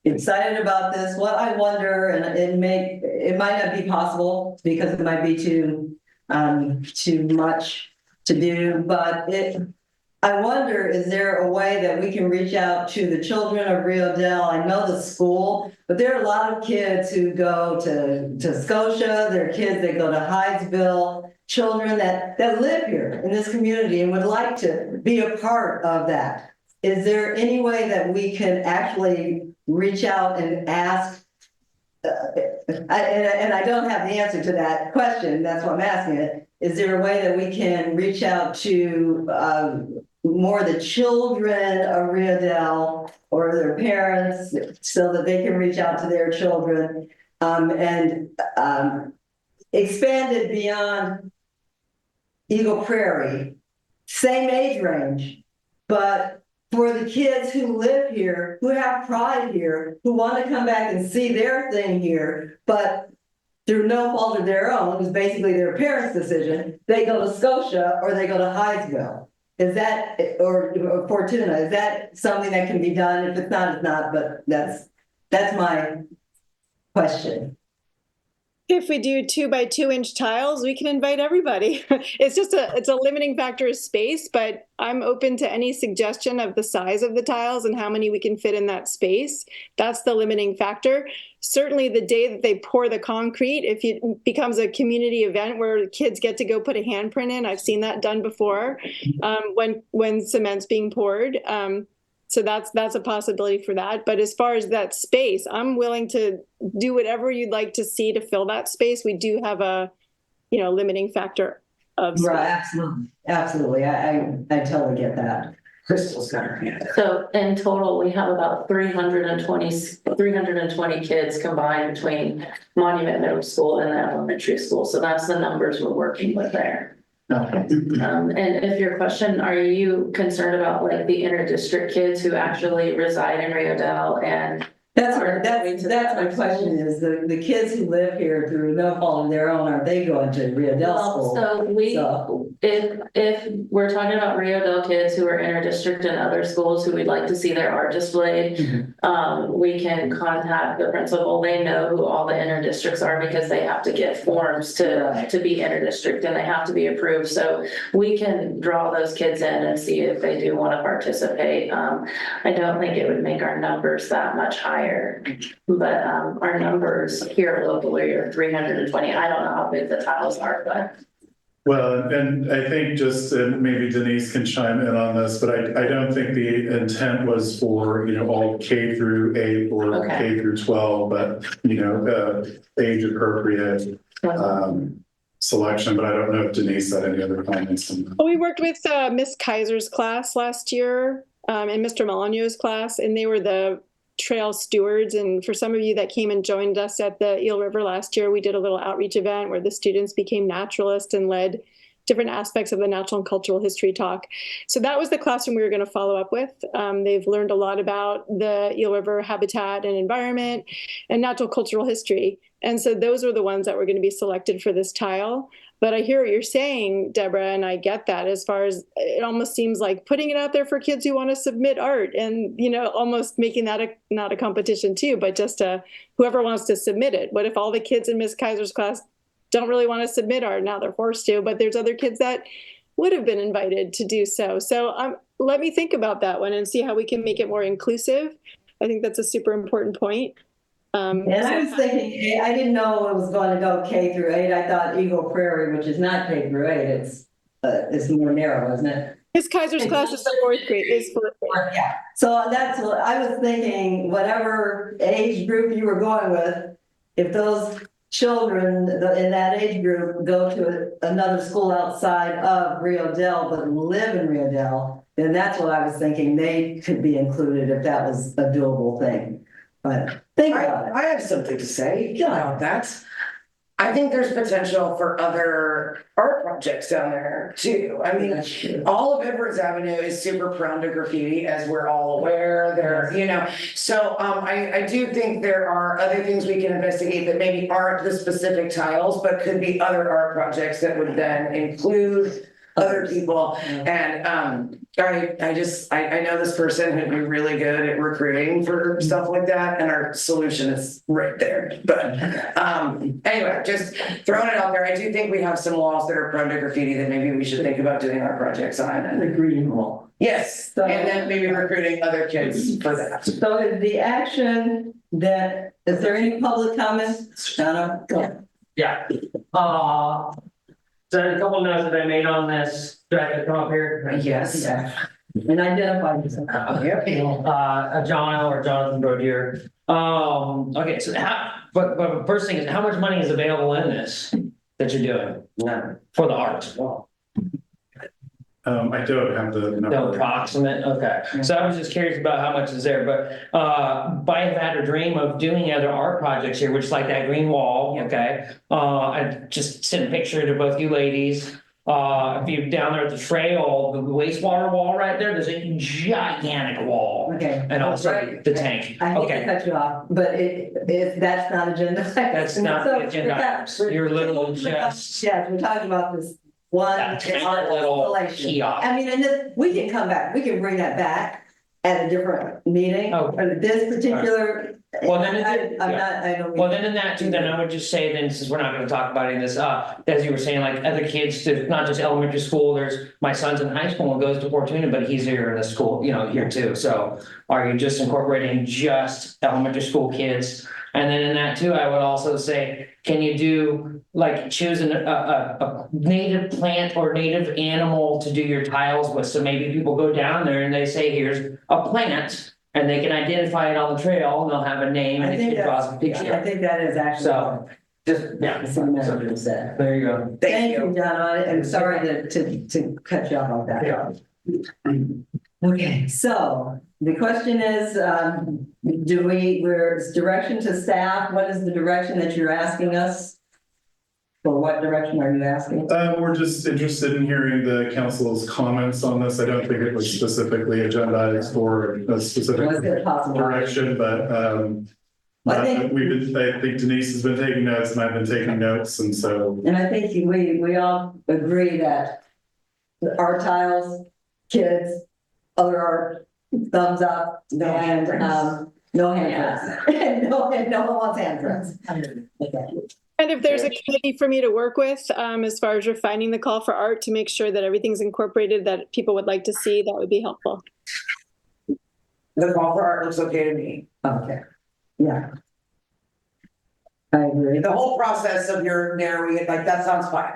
excited about this. What I wonder, and it might not be possible because it might be too much to do, but I wonder, is there a way that we can reach out to the children of Rio Dell? I know the school, but there are a lot of kids who go to Scotia, there are kids that go to Hydesville, children that live here in this community and would like to be a part of that. Is there any way that we can actually reach out and ask? And I don't have the answer to that question. That's why I'm asking it. Is there a way that we can reach out to more of the children of Rio Dell or their parents so that they can reach out to their children and expand it beyond Eagle Prairie, same age range, but for the kids who live here, who have pride here, who want to come back and see their thing here, but through no fault of their own, it's basically their parents' decision, they go to Scotia or they go to Hydesville. Is that, or Fortuna, is that something that can be done? If it's not, it's not, but that's my question. If we do 2-by-2-inch tiles, we can invite everybody. It's a limiting factor of space, but I'm open to any suggestion of the size of the tiles and how many we can fit in that space. That's the limiting factor. Certainly the day that they pour the concrete, if it becomes a community event where kids get to go put a handprint in, I've seen that done before when cement's being poured. So that's a possibility for that. But as far as that space, I'm willing to do whatever you'd like to see to fill that space. We do have a, limiting factor of space. Right, absolutely. I totally get that. Crystal's got her hand. So in total, we have about 320 kids combined between Monument Middle School and the elementary school. So that's the numbers we're working with there. Okay. And if your question, are you concerned about like the inter-district kids who actually reside in Rio Dell and That's my question is, the kids who live here through no fault of their own, are they going to Rio Dell Well, School? so if we're talking about Rio Dell kids who are inter-district in other schools who we'd like to see their art displayed, we can contact the principal. They know who all the inter-districts are because they have to get forms to be inter-district and they have to be approved. So we can draw those kids in and see if they do want to participate. I don't think it would make our numbers that much higher, but our numbers here locally are 320. I don't know how big the tiles are, but. Well, and I think just, and maybe Denise can chime in on this, but I don't think the intent was for, all K through 8 or Okay. K through 12, but, age appropriate selection, but I don't know if Denise had any other comments on that. Well, we worked with Miss Kaiser's class last year and Mr. Molyneux's class, and they were the trail stewards. And for some of you that came and joined us at the Eel River last year, we did a little outreach event where the students became naturalists and led different aspects of the natural and cultural history talk. So that was the classroom we were going to follow up with. They've learned a lot about the Eel River habitat and environment and natural cultural history. And so those are the ones that were going to be selected for this tile. But I hear what you're saying, Deborah, and I get that as far as it almost seems like putting it out there for kids who want to submit art and, almost making that not a competition too, but just whoever wants to submit it. What if all the kids in Miss Kaiser's class don't really want to submit art? Now they're forced to, but there's other kids that would have been invited to do so. So let me think about that one and see how we can make it more inclusive. I think that's a super important point. And I was thinking, I didn't know it was going to go K through 8. I thought Eagle Prairie, which is not K through 8, it's more narrow, isn't it? Miss Kaiser's class is the fourth grade. Yeah. So that's what I was thinking, whatever age group you were going with, if those children in that age group go to another school outside of Rio Dell, but live in Rio Dell, then that's what I was thinking. They could be included if that was a doable thing. But think about it. I have something to say about that. I think there's potential for other art projects down there too. I mean, all of Edwards Avenue is super prone to graffiti, as we're all aware. So I do think there are other things we can investigate that maybe aren't the specific tiles, but could be other art projects that would then include other people. And I know this person who'd be really good at recruiting for stuff like that, and our solution is right there. But anyway, just throwing it out there. I do think we have some walls that are prone to graffiti that maybe we should think about doing our projects on. The green wall. Yes, So- and then maybe recruiting other kids for that. So is the action is there any public comments? Donna, go. Yeah. So a couple notes that I made on this. Do I have to come up here? Yes. Yeah. And identify yourself. John or Jonathan Brodier. Okay, so but first thing is, how much money is available in this that you're doing? No. For the art? I don't have the number. No approximate, okay. So I was just curious about how much is there, but I have had a dream of doing other art projects here, which is like that green wall, okay? I just sent a picture to both you ladies. If you're down there at the trail, the wastewater wall right there, there's a gigantic wall. Okay. And also the tank. I hate to Okay, cut you off, but if that's not agenda. that's not the agenda. You're literally just. Yes, we're talking about this one. That tiny little kiosk. I mean, and then we can come back, we can bring that back at a different meeting. Oh. But this particular. Well, then I don't. Well, then in that too, then I would just say then, since we're not gonna talk about any of this, as you were saying, like other kids, to not just elementary school, there's, my son's in high school and goes to Fortuna, but he's here in the school, here too. So are you just incorporating just elementary school kids? And then in that too, I would also say, can you do, like, choose a native plant or native animal to do your tiles with? So maybe people go down there and they say, here's a plant, and they can identify it on the trail, and they'll have a name and it draws a picture. I think that is actually. So, just, yeah. Something said. There you go. Thank you, John. I'm sorry to cut you off like that. Yeah. Okay, so the question is, where's direction to staff? What is the direction that you're asking us? For what direction are you asking? We're just interested in hearing the council's comments on this. I don't think it was specifically agendized for a specific Was it possible? direction, but, I think- I think Denise has been taking notes and I've been taking notes, and so. And I think we all agree that art tiles, kids, other art, thumbs up, No and, handprints. no handprints. No one wants handprints. Okay. And if there's a committee for me to work with, as far as refining the call for art to make sure that everything's incorporated that people would like to see, that would be helpful. The call for art looks okay to me. Okay, yeah. I agree. The whole process of your narrowing it, like, that sounds fine.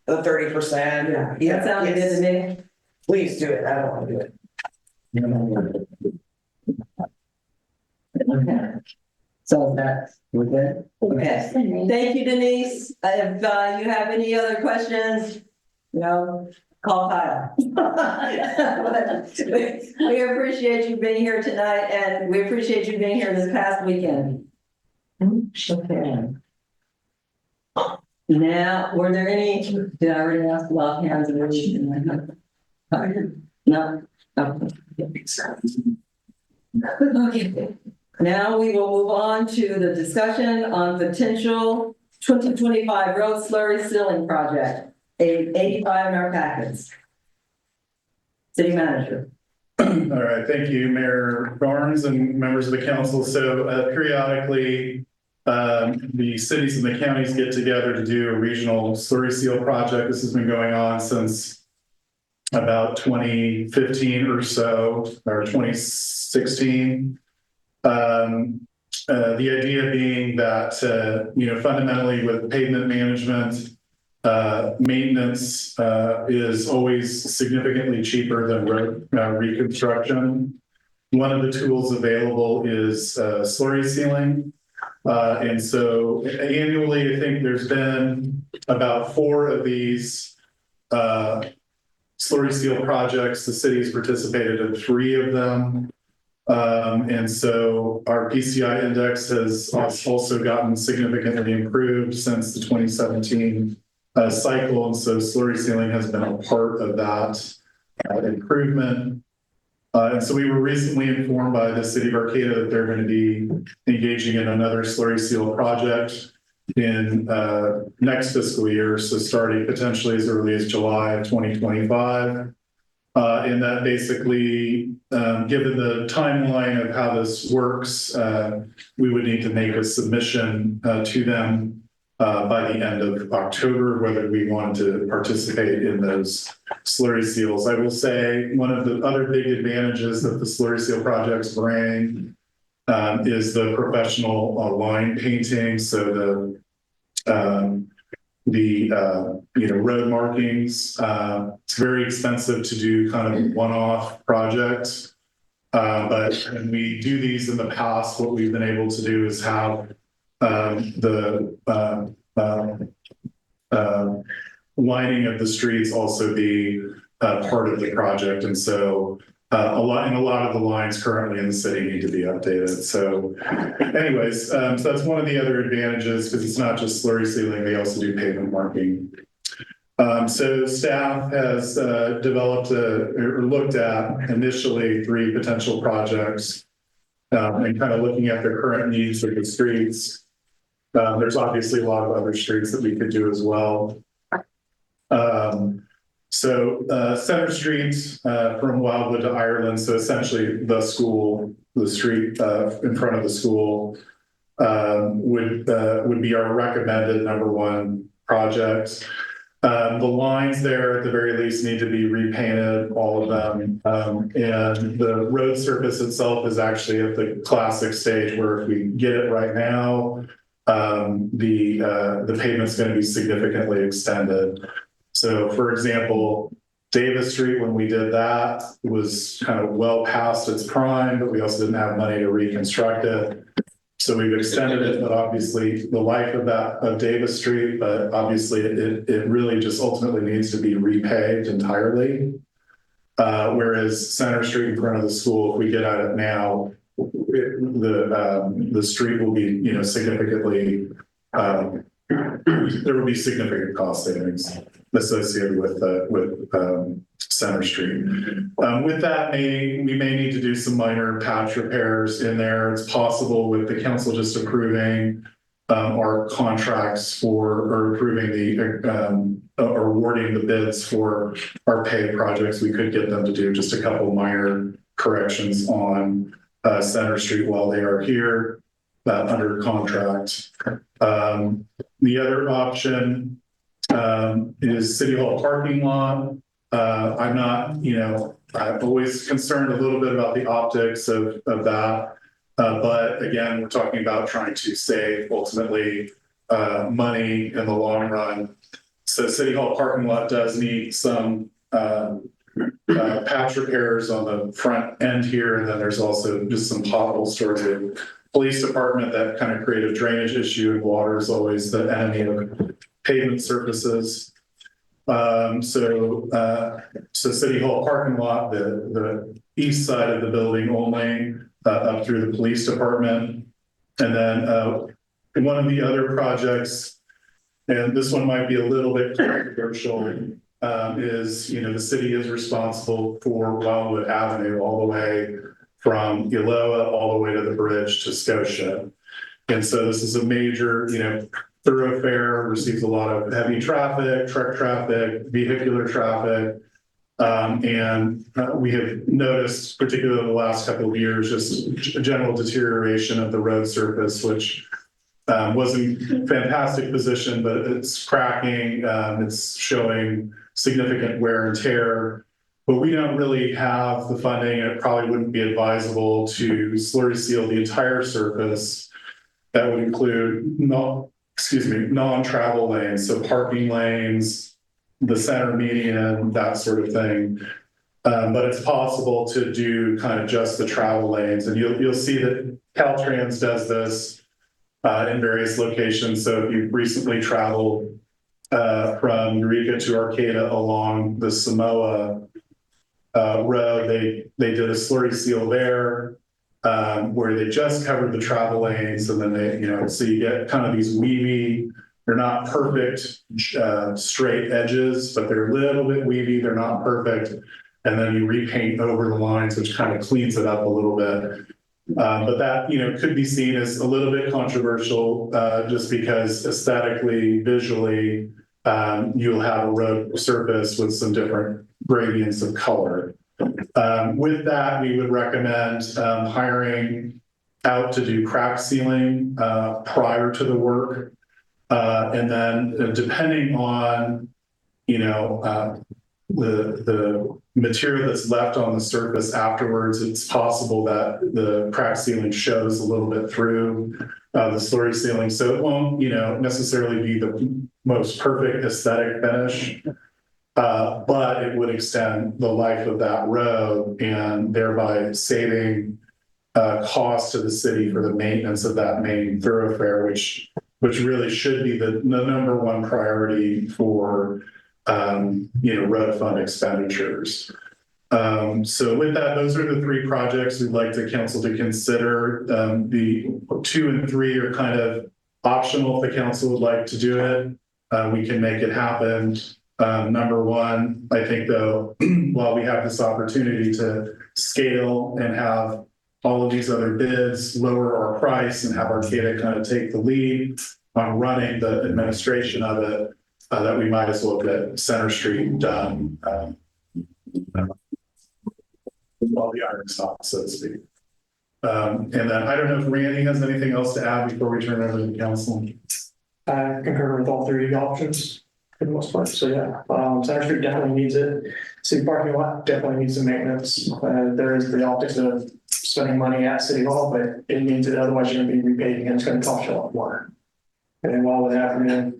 The 30%. That sounds good to me. Please do it. I don't want to do it. Okay. So that's, we're good? Okay. Thank you, Denise. If you have any other questions, call Kyle. We appreciate you being here tonight, and we appreciate you being here this past weekend. Okay. Now, were there any, did I already ask about hands and everything? No? Okay. Now we will move on to the discussion on potential 2025 road slurry sealing project, 85 in our packets. City manager. All right, thank you, Mayor Barnes and members of the council. So periodically, the cities and the counties get together to do a regional slurry seal project. This has been going on since about 2015 or so, or 2016. The idea being that, fundamentally with pavement management, maintenance is always significantly cheaper than road reconstruction. One of the tools available is slurry sealing. And so annually, I think there's been about 4 of these slurry seal projects. The city has participated in 3 of them. And so our PCI index has also gotten significantly improved since the 2017 cycle. And so slurry sealing has been a part of that improvement. And so we were recently informed by the city of Arcata that they're going to be engaging in another slurry seal project in next fiscal year. So starting potentially as early as July of 2025. And that basically, given the timeline of how this works, we would need to make a submission to them by the end of October, whether we want to participate in those slurry seals. I will say one of the other big advantages that the slurry seal projects bring is the professional line painting. So the road markings, it's very expensive to do kind of one-off projects. But when we do these in the past, what we've been able to do is have the lining of the streets also be part of the project. And so a lot of the lines currently in the city need to be updated. So anyways, so that's one of the other advantages, because it's not just slurry sealing, they also do pavement marking. So staff has developed or looked at initially 3 potential projects and kind of looking at the current needs of the streets. There's obviously a lot of other streets that we could do as well. So Center Street from Wildwood to Ireland, so essentially the school, the street in front of the school would be our recommended #1 project. The lines there at the very least need to be repainted, all of them. And the road surface itself is actually at the classic stage where if we get it right now, the pavement's going to be significantly extended. So for example, Davis Street, when we did that, was kind of well past its prime, but we also didn't have money to reconstruct it. So we've extended it, but obviously the life of Davis Street, but obviously it really just ultimately needs to be repaved entirely. Whereas Center Street in front of the school, if we get at it now, the street will be, significantly there will be significant cost savings associated with Center Street. With that, we may need to do some minor patch repairs in there. It's possible with the council just approving our contracts or approving or awarding the bids for our pay projects. We could get them to do just a couple minor corrections on Center Street while they are here under contract. The other option is City Hall parking lot. I'm not, I'm always concerned a little bit about the optics of that. But again, we're talking about trying to save ultimately money in the long run. So City Hall parking lot does need some patch repairs on the front end here. And then there's also just some potholes towards the police department that kind of create a drainage issue, and water is always the enemy of pavement surfaces. So City Hall parking lot, the east side of the building only, up through the police department. And then one of the other projects, and this one might be a little bit controversial, is, the city is responsible for Wildwood Avenue all the way from Eloa all the way to the bridge to Scotia. And so this is a major, thoroughfare, receives a lot of heavy traffic, truck traffic, vehicular traffic. And we have noticed, particularly the last couple of years, just a general deterioration of the road surface, which was in fantastic position, but it's cracking, it's showing significant wear and tear. But we don't really have the funding, and it probably wouldn't be advisable to slurry seal the entire surface. That would include non-travel lanes, so parking lanes, the center median, that sort of thing. But it's possible to do kind of just the travel lanes, and you'll see that Caltrans does this in various locations. So if you've recently traveled from Eureka to Arcata along the Samoa road, they did a slurry seal there, where they just covered the travel lanes, and then they, so you get kind of these weavy, they're not perfect straight edges, but they're a little bit weavy, they're not perfect. And then you repaint over the lines, which kind of cleans it up a little bit. But that, could be seen as a little bit controversial, just because aesthetically, visually, you'll have a road surface with some different gradients of color. With that, we would recommend hiring out to do crack sealing prior to the work. And then depending on, the material that's left on the surface afterwards, it's possible that the crack sealing shows a little bit through the slurry sealing. So it won't, necessarily be the most perfect aesthetic finish, but it would extend the life of that road and thereby saving cost to the city for the maintenance of that main thoroughfare, which really should be the number one priority for road fund expenditures. So with that, those are the three projects we'd like the council to consider. The 2 and 3 are kind of optional if the council would like to do it. We can make it happen. Number 1, I think though, while we have this opportunity to scale and have all of these other bids lower our price and have Arcata kind of take the lead on running the administration of it, that we might as well get Center Street done while the iron stops, so to speak. And then I don't know if Randy has anything else to add before we turn it over to the council. I concur with all 3 options for the most part. So yeah, Center Street definitely needs it. City parking lot definitely needs some maintenance. There is the optics of spending money at City Hall, but it needs it. Otherwise, you're going to be repaving and it's going to cost you a lot more. And while with that,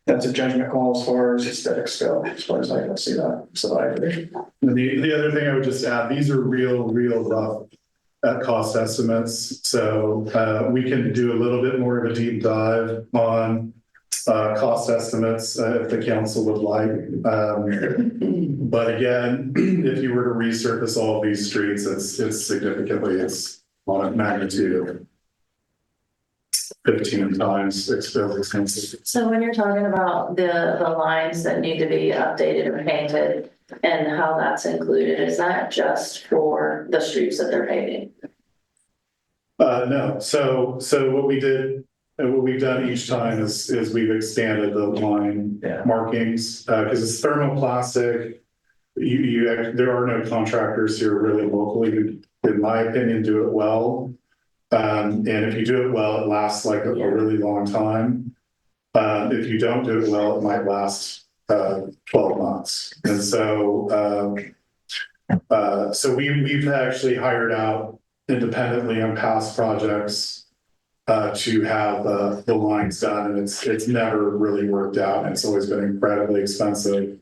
that's a judgment call as far as aesthetics go, as far as I can see that. So I agree. The other thing I would just add, these are real rough cost estimates. So we can do a little bit more of a deep dive on cost estimates if the council would like. But again, if you were to resurface all of these streets, it's significantly, it's on a magnitude 15 times expensive. So when you're talking about the lines that need to be updated or painted and how that's included, is that just for the streets that they're paving? No, so what we did, and what we've done each time is we've expanded the line markings, because it's thermoplastic. There are no contractors here really locally who, in my opinion, do it well. And if you do it well, it lasts like a really long time. If you don't do it well, it might last 12 months. And so, we've actually hired out independently on past projects to have the lines done, and it's never really worked out. And it's always been incredibly expensive.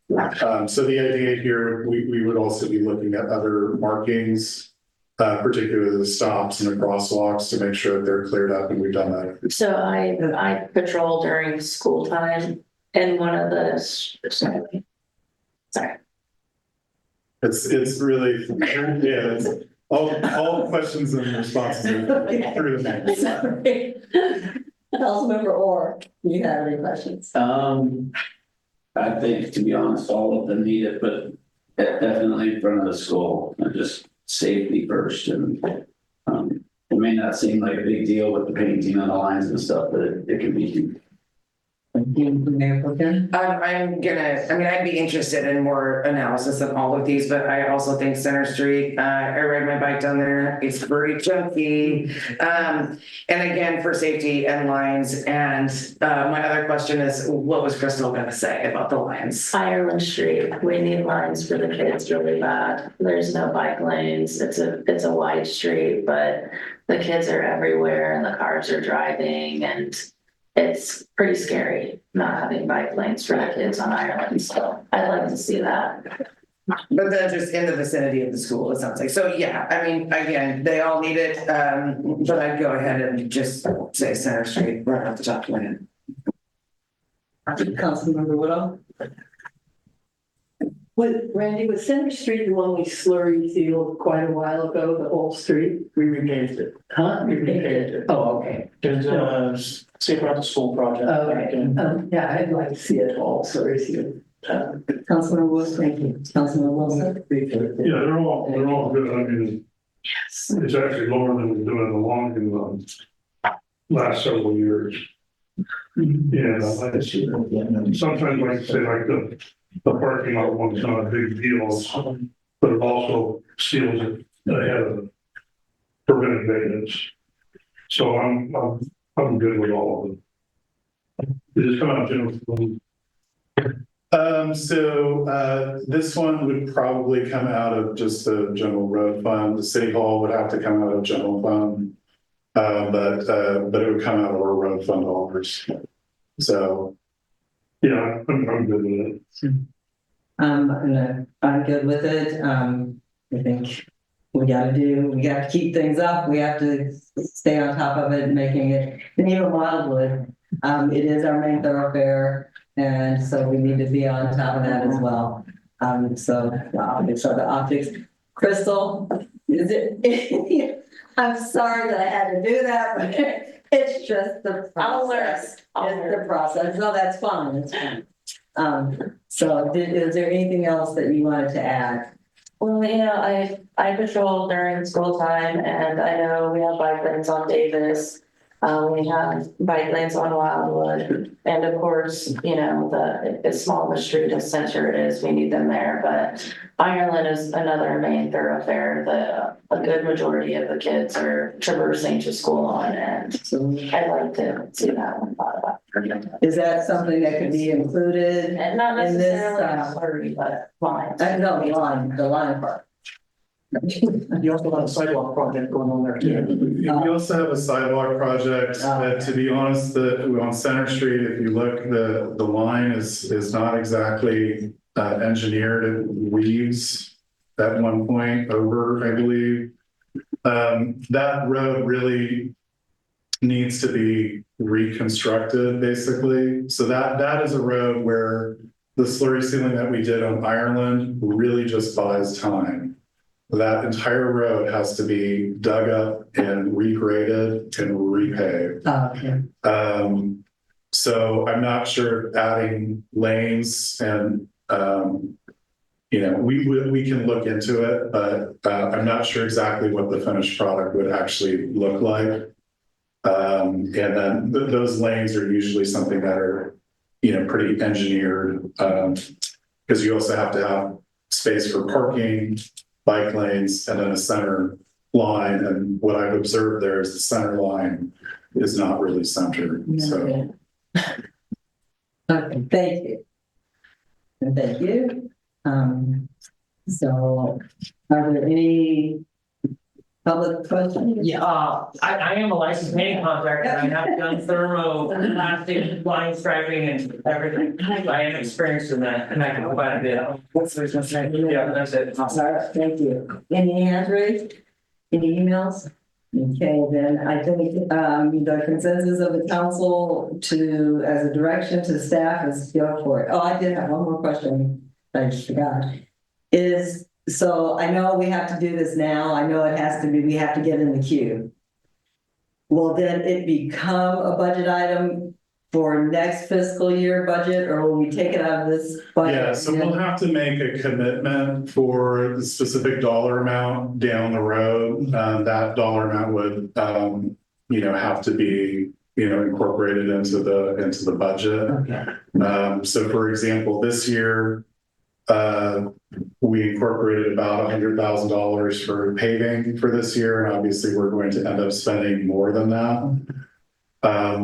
So the idea here, we would also be looking at other markings, particularly the stops and the crosswalks, to make sure that they're cleared up, and we've done that. So I patrol during school time, and one of the, sorry. It's really, yeah, it's all questions and responses are through the next. Councilmember Orr, do you have any questions? I think, to be honest, all of them need it, but definitely in front of the school, and just safety first. And it may not seem like a big deal with the painting on the lines and stuff, but it can be huge. I'm I'd be interested in more analysis of all of these, but I also think Center Street, I ride my bike down there, it's very junky. And again, for safety and lines. And my other question is, what was Crystal gonna say about the lines? Ireland Street, we need lines for the kids really bad. There's no bike lanes. It's a wide street, but the kids are everywhere and the cars are driving, and it's pretty scary not having bike lanes for the kids on Ireland. So I'd like to see that. But then just in the vicinity of the school, it sounds like. So yeah, I mean, again, they all need it, but I'd go ahead and just say Center Street right off the top of my head. Councilmember Woodall? Randy, was Center Street the one we slurry sealed quite a while ago, the whole street? We repaved it. Huh? We repaved it. Oh, okay. There's a safe route to school project. Okay. Yeah, I'd like to see it all slurry sealed. Councilmember Wilson, thank you. Councilmember Wilson? Yeah, they're all good. I mean, it's actually lower than we're doing along in the last several years. Yeah, sometimes like say like the parking lot one's not a big deal, but it also seals it ahead of preventive maintenance. So I'm good with all of them. Is this coming out general? This one would probably come out of just the general road fund. The city hall would have to come out of general fund, but it would come out of our road fund dollars. So, yeah, I'm good with it. I'm good with it. I think we got to keep things up. We have to stay on top of it and making it, and even Wildwood, it is our main thoroughfare. And so we need to be on top of that as well. So the optics. Crystal, is it? I'm sorry that I had to do that, but it's just the process. It's the process. No, that's fine. It's fine. So is there anything else that you wanted to add? Well, you know, I patrol during school time, and I know we have bike lanes on Davis. We have bike lanes on Wildwood, and of course, you know, as small the street as Center is, we need them there. But Ireland is another main thoroughfare that a good majority of the kids are traversing to school on, and I'd like to see that one thought about. Is that something that could be included? And not in necessarily this, but lines. No, the line part. You also have a sidewalk project going on there too. we also have a sidewalk project that, to be honest, on Center Street, if you look, the line is not exactly engineered. It weaves at one point over, I believe. That road really needs to be reconstructed, basically. So that is a road where the slurry sealing that we did on Ireland really just buys time. that entire road has to be dug up and regraded and repaved. Okay. So I'm not sure if adding lanes and, we can look into it, but I'm not sure exactly what the finished product would actually look like. And then those lanes are usually something that are, pretty engineered, because you also have to have space for parking, bike lanes, and then a center line. And what I've observed there is the center line is not really centered, so. Okay, thank you. And thank you. So are there any public questions? Yeah, I am a licensed painting contractor. I have done thermo, plastic, line striping and everything. I am experienced in that and I can provide a bit. Yeah, that's it. All right, thank you. Any hands raised? Any emails? Okay, then I think the consensus of the council to, as a direction to staff is go for it. Oh, I did have one more question. I just forgot. So I know we have to do this now. I know it has to be, we have to get in the queue. Will then it become a budget item for next fiscal year budget, or will we take it out of this budget? Yeah, so we'll have to make a commitment for the specific dollar amount down the road. That dollar amount would, have to be, incorporated into the budget. Okay. So for example, this year, we incorporated about $100,000 for paving for this year, and obviously we're going to end up spending more than that.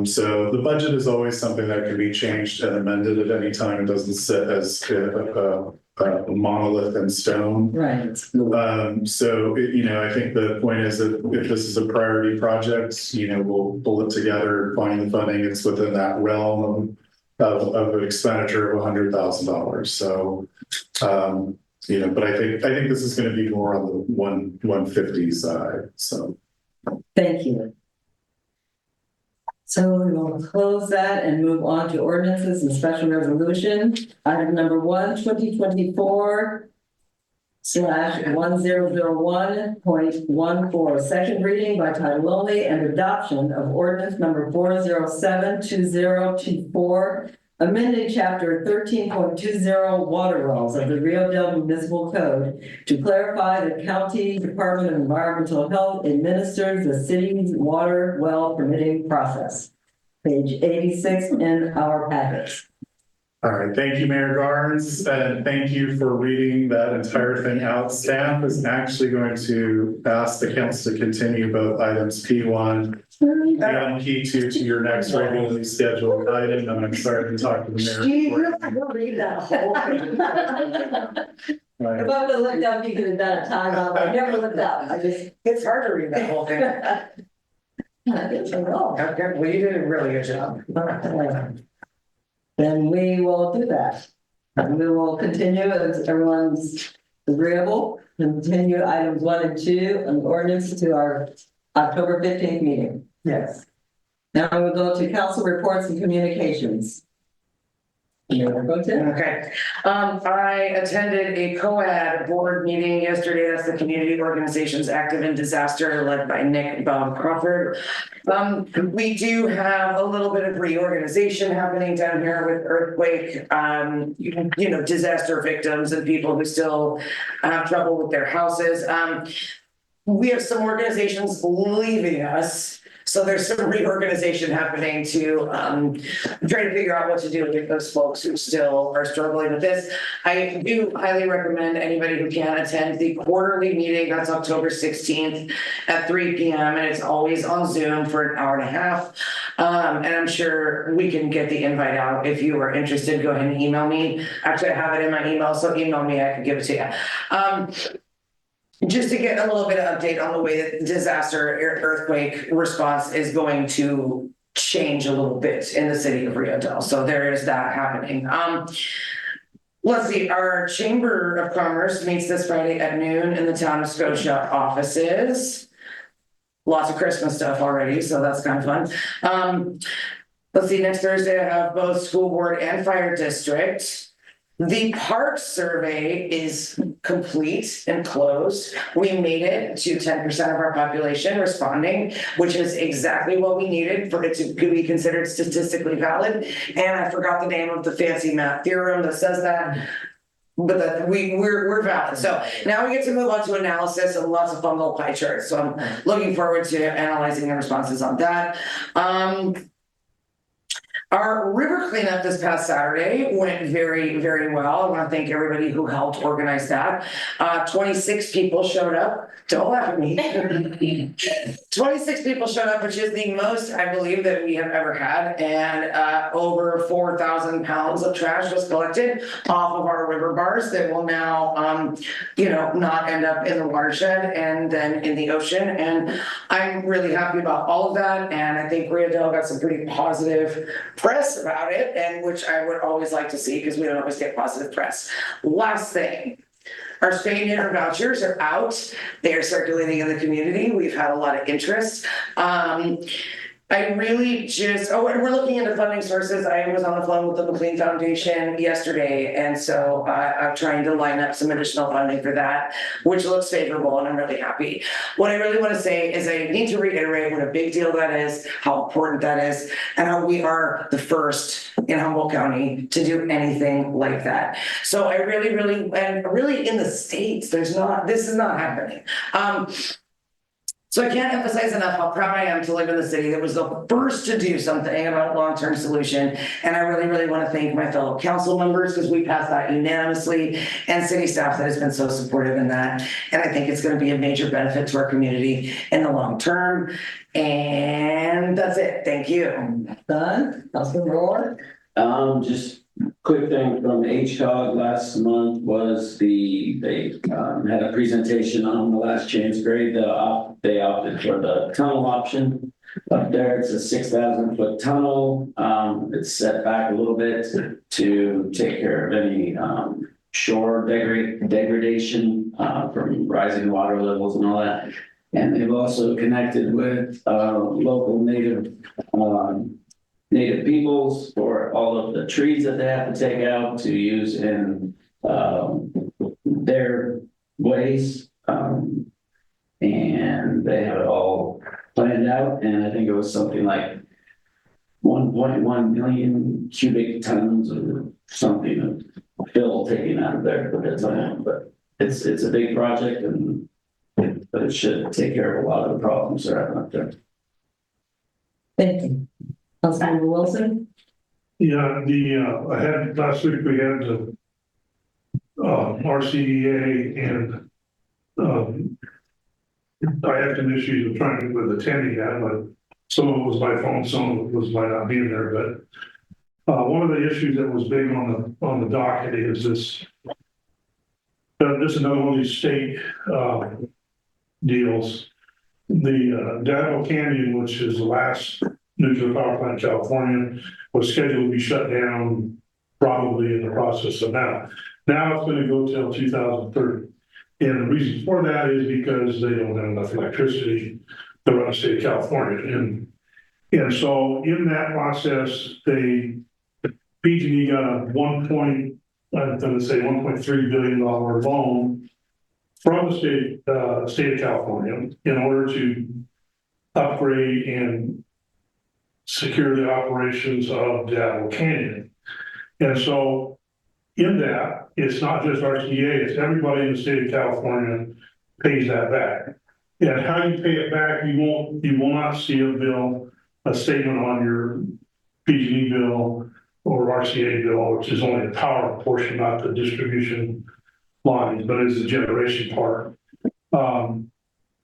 So the budget is always something that can be changed and amended at any time. It doesn't sit as a monolith in stone. Right. So, I think the point is that if this is a priority project, we'll pull it together, find the funding. It's within that realm of an expenditure of $100,000. So, but I think this is going to be more on the 150 side. So, thank you. So we will close that and move on to ordinances and special resolution. Item number 1, 2024/1001.14, second reading by title only and adoption of ordinance number 407-2024, amending chapter 13.20 water wells of the Rio Dell Municipal Code to clarify the County Department of Environmental Health administers the city's water well permitting process. Page 86 in our packets. all right, thank you, Mayor Garnes, and thank you for reading that entire thing out. Staff is actually going to ask the council to continue both items P1 and P2 to your next regularly scheduled item, and I'm sorry to talk to the mayor. You really read that whole thing. If I would have looked up, you could have done a timeout. I never looked up. It's hard to read that whole thing. Okay, well, you did a really good job. Then we will do that. And we will continue as everyone's agreeable, continue items 1 and 2 and ordinance to our October 15th meeting. Yes. Now we'll go to council reports and communications. Okay. I attended a COAD board meeting yesterday. That's the Community Organizations Active in Disaster, led by Nick and Bob Crawford. We do have a little bit of reorganization happening down here with earthquake, disaster victims and people who still have trouble with their houses. We have some organizations leaving us. So there's some reorganization happening to try to figure out what to do with those folks who still are struggling with this. I do highly recommend anybody who can attend the quarterly meeting. That's October 16th at 3 p.m. and it's always on Zoom for an hour and a half. And I'm sure we can get the invite out. If you are interested, go ahead and email me. Actually, I have it in my email, so email me, I can give it to you. Just to get a little bit of update on the way that disaster earthquake response is going to change a little bit in the city of Rio Dell. So there is that happening. Let's see, our Chamber of Commerce meets this Friday at noon in the Town of Scotia offices. Lots of Christmas stuff already, so that's kind of fun. Let's see, next Thursday I have both school board and fire district. The park survey is complete and closed. We made it to 10% of our population responding, which is exactly what we needed for it to be considered statistically valid. And I forgot the name of the fancy math theorem that says that. But that we're valid. So now we get to move on to analysis and lots of fun little pie charts. So I'm looking forward to analyzing the responses on that. Our river cleanup this past Saturday went very, very well. I want to thank everybody who helped organize that. 26 people showed up. Don't laugh at me. 26 people showed up, which is the most, I believe, that we have ever had. And over 4,000 pounds of trash was collected off of our river bars that will now, not end up in the watershed and then in the ocean. And I'm really happy about all of that. And I think Rio Dell got some pretty positive press about it, and which I would always like to see because we don't always get positive press. Last thing. Our spay and neuter vouchers are out. They are circulating in the community. We've had a lot of interest. I really just, and we're looking into funding sources. I was on the phone with the McLean Foundation yesterday, and so I'm trying to line up some additional funding for that, which looks favorable, and I'm really happy. What I really want to say is I need to reiterate what a big deal that is, how important that is, and how we are the first in Humboldt County to do anything like that. So I really in the States, this is not happening. So I can't emphasize enough how proud I am to live in the city that was the first to do something about a long-term solution. And I really want to thank my fellow council members because we passed that unanimously, and city staff that has been so supportive in that. And I think it's going to be a major benefit to our community in the long term. And that's it. Thank you. Done. Councilman Rohr? Just quick thing from HCOG last month was they had a presentation on the last chance grade. They opted for the tunnel option up there. It's a 6,000 foot tunnel. It's set back a little bit to take care of any shore degradation from rising water levels and all that. And they've also connected with local native peoples for all of the trees that they have to take out to use in their ways. And they have it all planned out. And I think it was something like 1.1 million cubic tons or something of fill taken out of there for the tunnel. But it's a big project, but it should take care of a lot of the problems that are up there. Thank you. Councilmember Wilson? Yeah, last week we had the RCEA and I had some issues with attending that, but some of it was by phone, some of it was by not being there. But one of the issues that was big on the docket is this. This is another one of these state deals. The Daniel Canyon, which is the last nuclear power plant in California, was scheduled to be shut down probably in the process of now. Now it's going to go till 2030. And the reason for that is because they don't have enough electricity to run the state of California. And so in that process, PG&E got a $1.3 billion loan from the state of California in order to upgrade and secure the operations of Daniel Canyon. And so in that, it's not just RCEA, it's everybody in the state of California pays that back. And how you pay it back, you will not see a statement on your PG&E bill or RCA bill, which is only the power portion, not the distribution lines, but it's the generation part.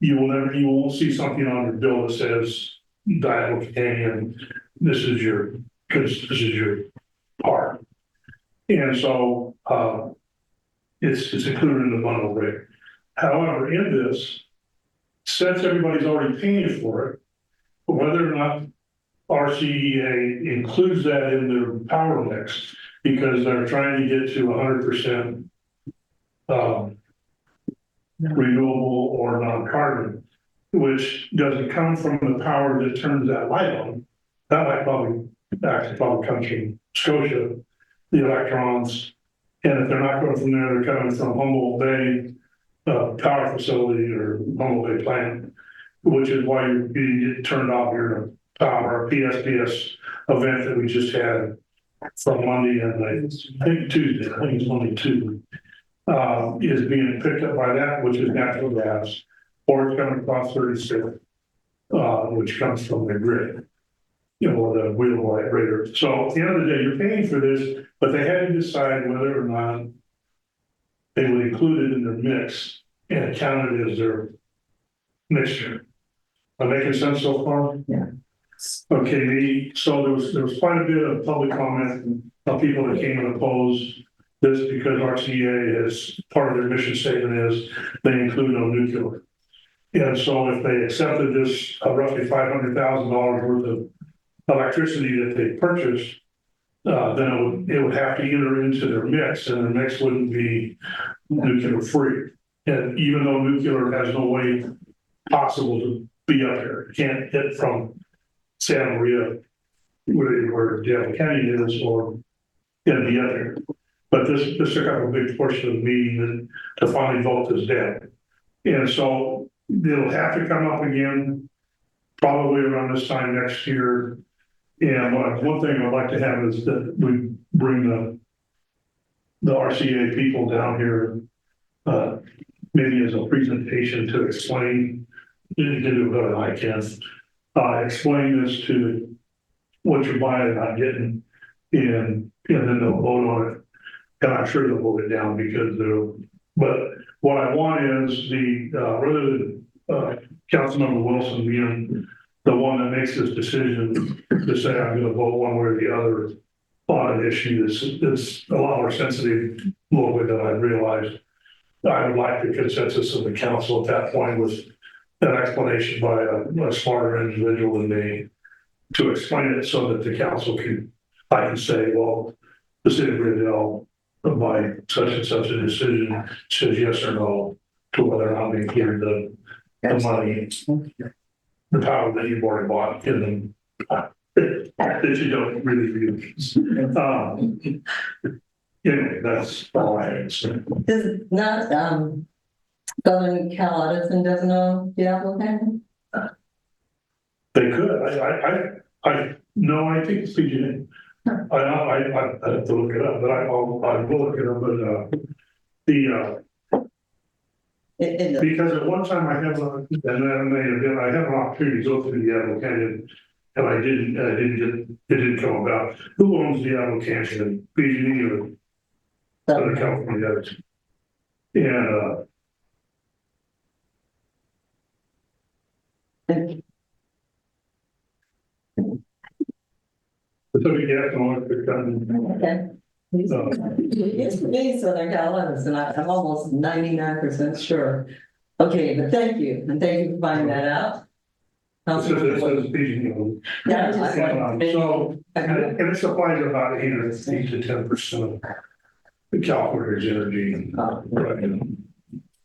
You won't see something on your bill that says Daniel Canyon, this is your part. And so it's included in the bundle rate. However, in this, since everybody's already paying for it, whether or not RCEA includes that in their power mix, because they're trying to get to 100% renewable or non-carbon, which doesn't come from the power that turns that light on. That light probably comes from Scotia, the electrons And if they're not going from there, they're coming from Humboldt Bay, power facility or Humboldt Bay plant, which is why you get turned off your power, PSPS event that we just had from Monday and I think Tuesday, I think it's Monday too, is being picked up by that, which is natural gas, or it's coming across 36, which comes from the grid, you know, the wheel light radar. So at the end of the day, you're paying for this, but they had to decide whether or not they would include it in their mix and count it as their mixture. Am I making sense so far? Yeah. Okay, so there was quite a bit of public comment of people that came and opposed this because RCA is part of their mission statement is they include no nuclear. And so if they accepted this roughly $500,000 worth of electricity that they purchased, then it would have to enter into their mix, and their mix wouldn't be nuclear free. And even though nuclear has no way possible to be up there, it can't hit from Santa Maria, where Dale Canyon is, or in the other. But this took up a big portion of the meeting to finally vote this down. And so it'll have to come up again, probably around this time next year. And one thing I'd like to have is that we bring the RCA people down here, maybe as a presentation to explain, you can do better than I can, explain this to what you're buying and not getting, and then they'll vote on it. And I'm sure they'll vote it down because but what I want is rather than Councilmember Wilson being the one that makes this decision to say I'm going to vote one way or the other on an issue that's a lot more sensitive locally than I realized. I would like the consensus of the council at that point with an explanation by a smarter individual than me to explain it so that the council I can say, well, the city of Rio Dell by such and such a decision says yes or no to whether or not we give the money, the power that you've already bought in them that you don't really use. Anyway, that's all I have to say. Does not, Southern Cal Edison doesn't know the applicant? They could. No, I think it's PG&E. I have to look it up, but I will look it up. But because at one time I have I have an opportunity to go through the applicant, and I didn't it didn't come about. Who owns the applicant? PG&E or Southern California Edison? And Okay. It's me, Southern Cal Edison, and I'm almost 99% sure. Okay, but thank you, and thank you for finding that out. it says PG&E. Yeah, And it supplies about 8 to 10% of the California's energy.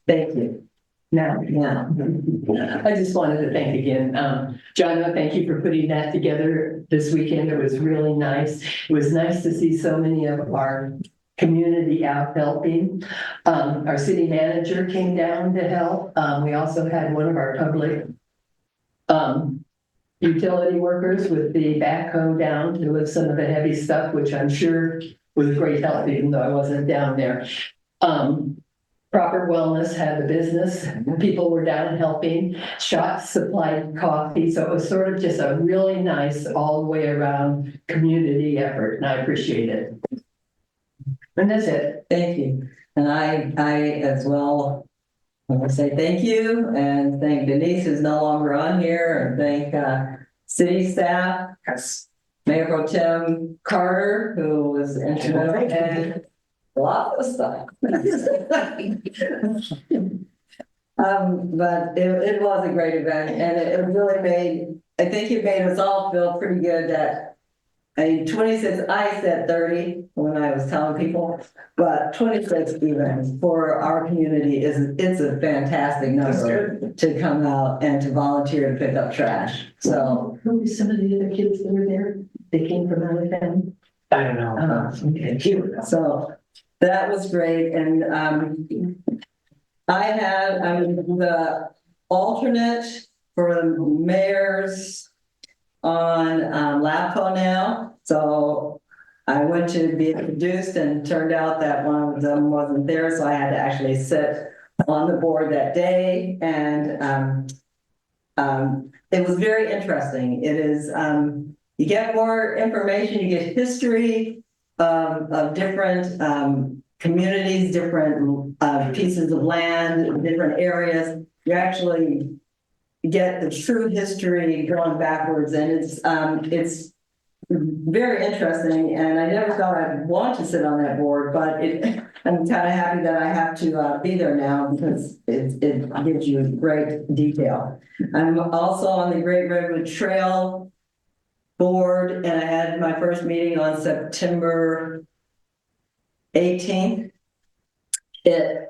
Thank you. Now, Yeah. I just wanted to thank again, John, thank you for putting that together this weekend. It was really nice. It was nice to see so many of our community out helping. Our city manager came down to help. We also had one of our public utility workers with the backhoe down to lift some of the heavy stuff, which I'm sure was great help, even though I wasn't down there. Proper Wellness had the business. People were down helping. Shots supplied coffee. So it was sort of just a really nice all the way around community effort, and I appreciate it. And that's it. Thank you. And I as well, I want to say thank you and thank Denise, who's no longer on here, and thank city staff, Mayor Pro Tem Carter, who was instrumental, and a lot of stuff. But it was a great event, and it really made, I think it made us all feel pretty good that 26, I said 30 when I was telling people, but 26 even for our community it's a fantastic number to come out and to volunteer to pick up trash. So Who were some of the other kids that were there? They came from out of town? I don't know. Okay. so That was great, and I'm the alternate for the mayors on LAPCO now, so I went to be introduced and turned out that one of them wasn't there, so I had to actually sit on the board that day, and it was very interesting. It is, you get more information, you get history of different communities, different pieces of land, different areas. You actually get the true history going backwards, and it's very interesting. And I never thought I'd want to sit on that board, but I'm kind of happy that I have to be there now because it gives you great detail. I'm also on the Great Redwood Trail board, and I had my first meeting on September 18th. It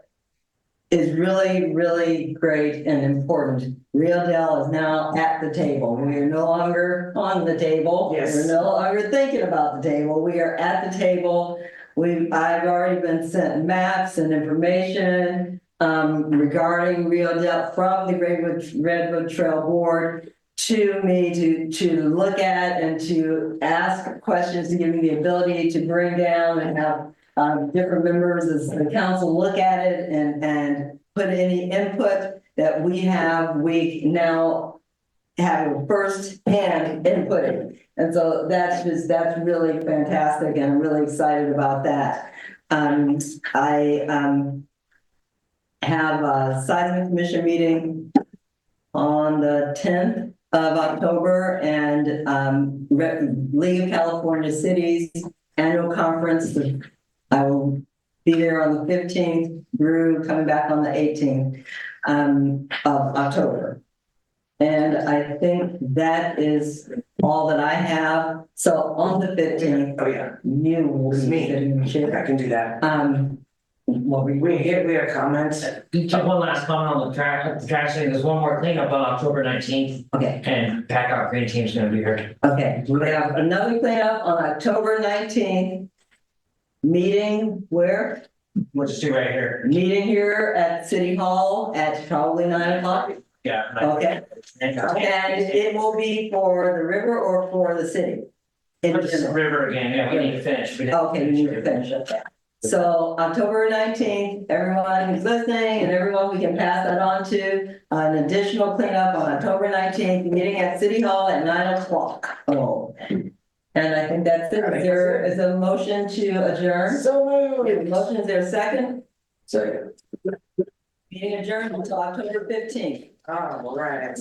is really, really great and important. Rio Dell is now at the table. We are no longer on the table. Yes. We're no longer thinking about the table. We are at the table. I've already been sent maps and information regarding Rio Dell from the Great Redwood Trail Board to me to look at and to ask questions, to give me the ability to bring down and have different members of the council look at it and put any input that we have. We now have first-hand input. And so that's really fantastic, and I'm really excited about that. I have a seismic commission meeting on the 10th of October, and League of California Cities annual conference. I will be there on the 15th through coming back on the 18th of October. And I think that is all that I have. So on the 15th, Oh, yeah. you will It's be me. sitting in the chair. I can do that. What we We have comments. Just one last comment on the trash thing. There's one more cleanup on October 19th, Okay, and Pack Out Green Team's gonna be here. okay. We have another cleanup on October 19th. Meeting where? We'll just do right here. Meeting here at City Hall at probably 9 o'clock. Yeah. Okay. And it will be for the river or for the city? In For the general. river again, yeah, we need to finish. Okay, we need to finish up that. So October 19th, everyone who's listening and everyone we can pass that on to, an additional cleanup on October 19th, meeting at City Hall at 9 o'clock. Oh. And I think that's it. There is a motion to adjourn. So moved. Motion, is there a second? Second. Meeting adjourned until October 15th. Oh, all right.